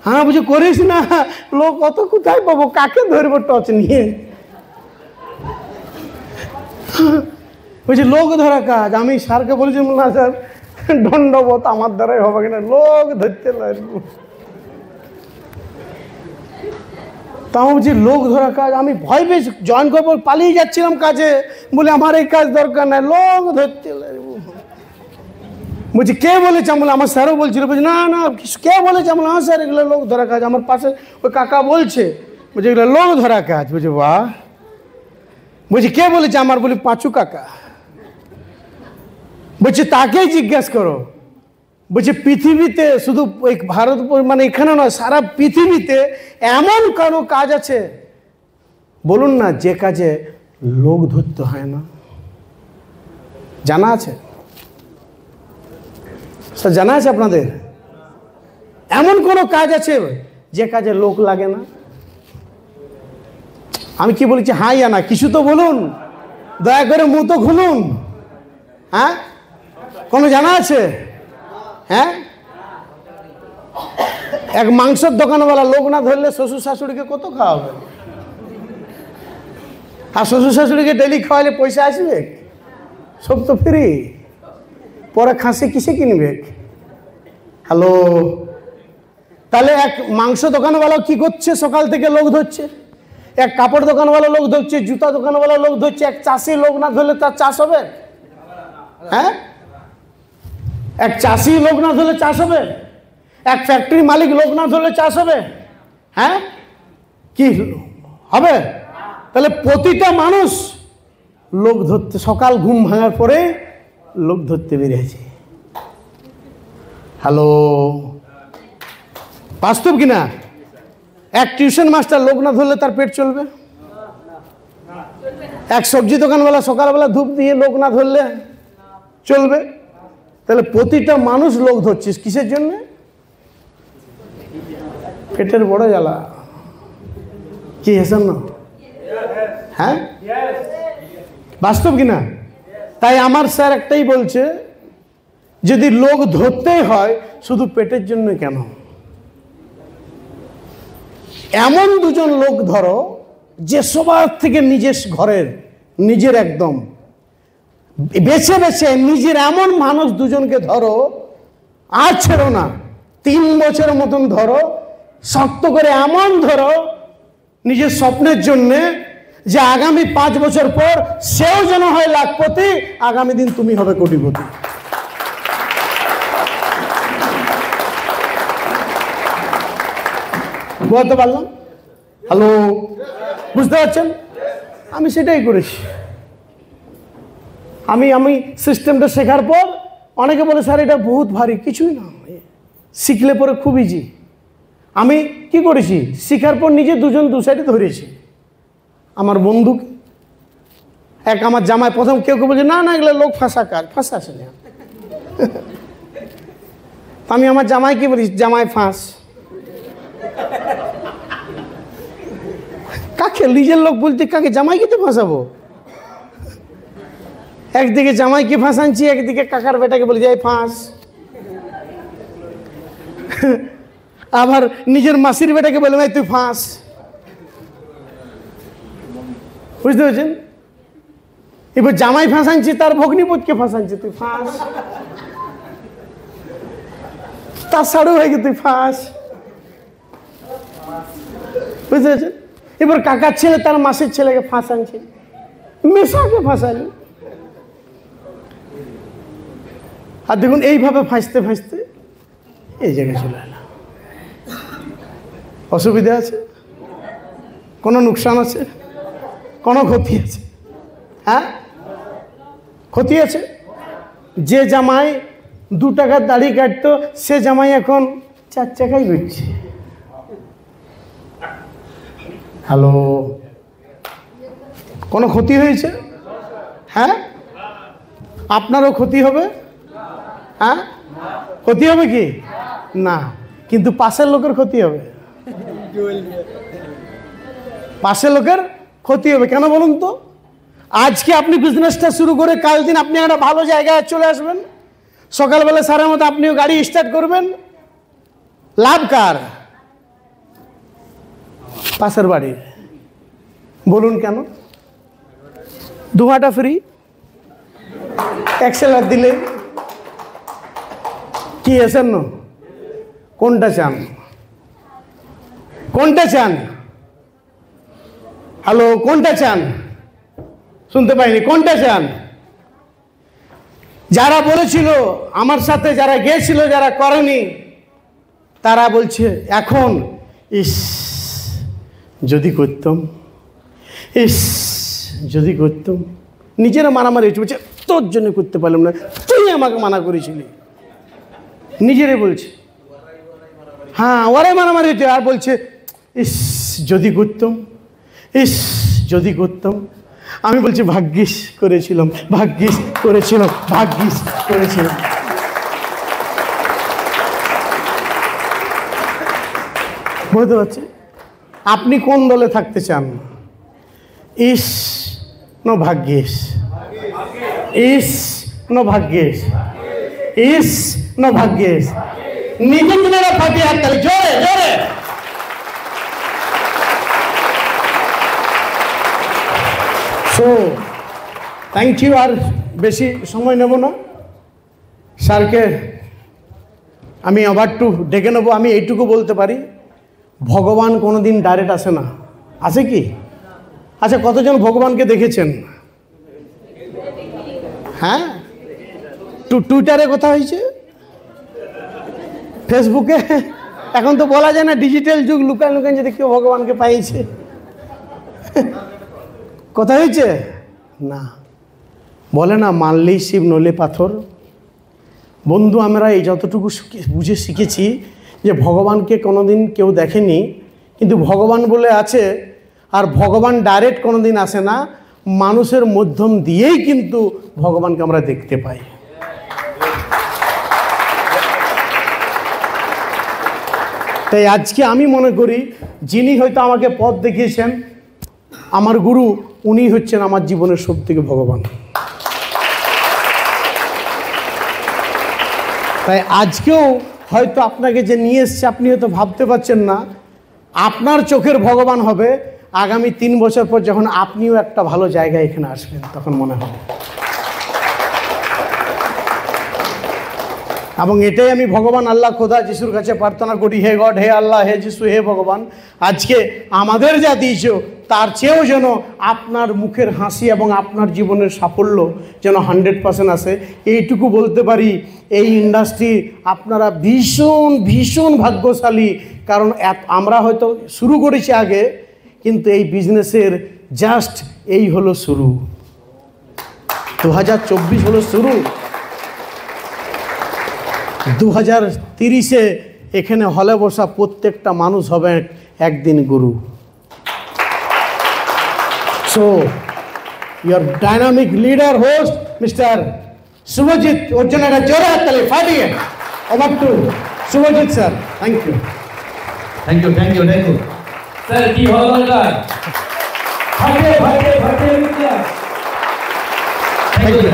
B: হ্যাঁ বুঝি করিস না, লোক অত কোথায় পাবো, কাকে ধরবো টর্চ নিয়ে? বলছি লোক ধরা কাজ। আমি স্যারকে বলেছি, না স্যার দণ্ডবোধ আমার দ্বারাই হবে কিনা, লোক ধরতে লাগবো। তাও বলছি লোক ধরা কাজ। আমি ভয় পেয়ে জয়েন করবো, পালিয়ে যাচ্ছিলাম কাজে, বলে আমার এই কাজ দরকার নাই, লোক ধরতে লাগবো। বলছি কে বলেছে? বলে আমার স্যারও বলছিল। বলছি না না, কে বলেছে? বলে হ্যাঁ স্যার, এগুলো লোক ধরা কাজ। আমার পাশে ওই কাকা বলছে, বলছে এগুলো লোক ধরা কাজ। বলছি বাহ। বলছি কে বলেছে? আমার বলি পাঁচু কাকা। বলছে তাকেই জিজ্ঞাসা করো। বলছে পৃথিবীতে শুধু ওই ভারত মানে এখানে নয়, সারা পৃথিবীতে এমন কোনো কাজ আছে বলুন না যে কাজে লোক ধরতে হয় না? জানা আছে? স্যার জানা আছে আপনাদের? এমন কোনো কাজ আছে যে কাজে লোক লাগে না? আমি কি বলেছি হ্যাঁ ইয়া না? কিছু তো বলুন, দয়া করে মুখ তো খুলুন। হ্যাঁ, কোনো জানা আছে? হ্যাঁ, এক মাংসের দোকানওয়ালা লোক না ধরলে শ্বশুর শাশুড়িকে কত খাওয়াবে? আর শ্বশুর শাশুড়িকে ডেলি খাওয়ালে পয়সা আসবে? সব তো ফ্রি। পরে খাসি কিসে কিনবে? হ্যালো, তাহলে এক মাংস দোকানওয়ালা কি করছে? সকাল থেকে লোক ধরছে। এক কাপড় দোকানওয়ালা লোক ধরছে, জুতা দোকানওয়ালা লোক ধরছে। এক চাষি লোক না ধরলে তার চাষ হবে? হ্যাঁ, এক চাষি লোক না ধরলে চাষ হবে? এক ফ্যাক্টরি মালিক লোক না ধরলে চাষ হবে? হ্যাঁ, কি হবে? তাহলে প্রতিটা মানুষ লোক ধরতে, সকাল ঘুম ভাঙার পরে লোক ধরতে বেরিয়েছে। হ্যালো, বাস্তব কিনা? এক টিউশন মাস্টার লোক না ধরলে তার পেট চলবে? এক সবজি দোকানওয়ালা সকালবেলা ধূপ দিয়ে লোক না ধরলে চলবে? তাহলে প্রতিটা মানুষ লোক ধরছিস কিসের জন্য? পেটের বড় জ্বালা। কি হেসেন না? হ্যাঁ, বাস্তব কিনা? তাই আমার স্যার একটাই বলছে, যদি লোক ধরতেই হয় শুধু পেটের জন্য কেন, এমন দুজন লোক ধরো যে সবার থেকে নিজের ঘরের, নিজের একদম বেছে বেছে নিজের এমন মানুষ দুজনকে ধরো, আর ছেড়ো না। 3 বছরের মতন ধরো, শক্ত করে এমন ধরো নিজের স্বপ্নের জন্যে, যে আগামী 5 বছর পর সেও যেন হয় লাখপতি, আগামী দিন তুমি হবে কোটিপতি। বলতে পারলাম? হ্যালো, বুঝতে পারছেন? আমি সেটাই করেছি। আমি সিস্টেমটা শেখার পর অনেকে বলে স্যার এটা বহুত ভারী। কিছুই না, শিখলে পরে খুব ইজি। আমি কি করেছি, শিখার পর নিজে দুজন দু সাইডে ধরেছি। আমার বন্দুক এক, আমার জামাই প্রথম কেউ কেউ বলছে না না এগুলো লোক ফাঁসা কাজ, ফাঁসা আসে না। আমি আমার জামাই কি বলি, জামাই ফাঁস। কাকে, নিজের লোক বলতে কাকে, জামাইকে তো ফাঁসাবো। একদিকে জামাইকে ফাঁসাচ্ছি, একদিকে কাকার বেটাকে বলি যাই ফাঁস। আবার নিজের মাসির বেটাকে বলে ভাই তুই ফাঁস। বুঝতে পেরেছেন? এবার জামাই ফাঁসাচ্ছি, তার ভগ্নিপতিকে ফাঁসাচ্ছি তুই ফাঁস, তার সাড়ু হয়ে গিয়ে তুই ফাঁস। বুঝতে পেরেছেন? এবার কাকার ছেলে তার মাসির ছেলেকে ফাঁসাচ্ছে, মেশাকে ফাঁসালি। আর দেখুন এইভাবে ফাঁসতে ফাঁসতে এই জায়গায় চলে এলাম। অসুবিধা আছে? কোনো নুকসান আছে? কোনো ক্ষতি আছে? হ্যাঁ, ক্ষতি আছে। যে জামাই 2 টাকার দাড়ি কাটতো, সে জামাই এখন 4 টাকাই ঘুরছে। হ্যালো, কোনো ক্ষতি হয়েছে? হ্যাঁ, আপনারও ক্ষতি হবে? হ্যাঁ, ক্ষতি হবে কি না, কিন্তু পাশের লোকের ক্ষতি হবে। পাশের লোকের ক্ষতি হবে কেন বলুন তো? আজকে আপনি বিজনেসটা শুরু করে কাল দিন আপনি একটা ভালো জায়গায় চলে আসবেন, সকালবেলা সারের মতো আপনিও গাড়ি স্টার্ট করবেন, লাভ কার? পাশের বাড়ির। বলুন কেন? ধোঁয়াটা ফ্রি, অ্যাক্সেলার দিলে কি এসেন না? কোনটা চান? কোনটা চান? হ্যালো, কোনটা চান? শুনতে পাইনি, কোনটা চান? যারা বলেছিল আমার সাথে, যারা গিয়েছিল, যারা করেনি, তারা বলছে এখন ইস যদি করতাম, ইস যদি করতাম। নিজেরা মারামারি হচ্ছে, বলছে তোর জন্য করতে পারলাম না, তুই আমাকে মানা করেছিলি। নিজেরাই বলছে, হ্যাঁ ওরাই মারামারি হচ্ছে, আর বলছে ইস যদি করতাম, ইস যদি করতাম। আমি বলছি ভাগ্যিস করেছিলাম, ভাগ্যিস করেছিলাম, ভাগ্যিস করেছিলাম। বুঝতে পারছি? আপনি কোন দলে থাকতে চান? ইস ন ভাগ্যিস, ইস ন ভাগ্যিস, ইস ন ভাগ্যিস। নিজে নিজেরা ফাটিয়ে হাত তালি, জোরে জোরে। So thank you. আর বেশি সময় নেব না, স্যারকে আমি আবার একটু ডেকে নেবো। আমি এইটুকু বলতে পারি, ভগবান কোনোদিন ডাইরেক্ট আসে না। আসে কি? আচ্ছা, কতজন ভগবানকে দেখেছেন? হ্যাঁ, টুইটারে কথা হয়েছে, ফেসবুকে এখন তো বলা যায় না ডিজিটাল যুগ, লুকান লুকান যদি কেউ ভগবানকে পাইছে। কথা হয়েছে না, বলে না মানলেই শিব নলে পাথর। বন্ধু, আমরা এই যতটুকু বুঝে শিখেছি যে ভগবানকে কোনোদিন কেউ দেখেনি, কিন্তু ভগবান বলে আছে। আর ভগবান ডাইরেক্ট কোনোদিন আসে না, মানুষের মাধ্যম দিয়েই কিন্তু ভগবানকে আমরা দেখতে পাই। তাই আজকে আমি মনে করি যিনি হয়তো আমাকে পথ দেখিয়েছেন, আমার গুরু, উনি হচ্ছেন আমার জীবনের সবথেকে ভগবান। তাই আজকেও হয়তো আপনাকে যে নিয়ে এসছে আপনি হয়তো ভাবতে পারছেন না, আপনার চোখের ভগবান হবে আগামী 3 বছর পর, যখন আপনিও একটা ভালো জায়গায় এখানে আসবেন, তখন মনে হবে। এবং এটাই আমি ভগবান আল্লাহ খোদা যিশুর কাছে প্রার্থনা করি, হে গড, হে আল্লাহ, হে যিশু, হে ভগবান, আজকে আমাদের যা দিয়েছো তার চেয়েও যেন আপনার মুখের হাসি এবং আপনার জীবনের সাফল্য যেন 100% আসে। এইটুকু বলতে পারি, এই ইন্ডাস্ট্রি আপনারা ভীষণ ভীষণ ভাগ্যশালী। কারণ আমরা হয়তো শুরু করেছি আগে, কিন্তু এই বিজনেসের জাস্ট এই হলো শুরু। 2024 হলো শুরু, 2030-এ এখানে হলে বসা প্রত্যেকটা মানুষ হবে একদিন গুরু। So your dynamic leader host mister Shubhajit, ওর জন্য একটা জোরে হাততালি ফাটিয়ে over to Shubhajit sir. Thank you,
C: thank you, thank you, thank you sir. কি ভালো লাগলো, ফাটিয়ে ফাটিয়ে ফাটিয়ে। Thank you.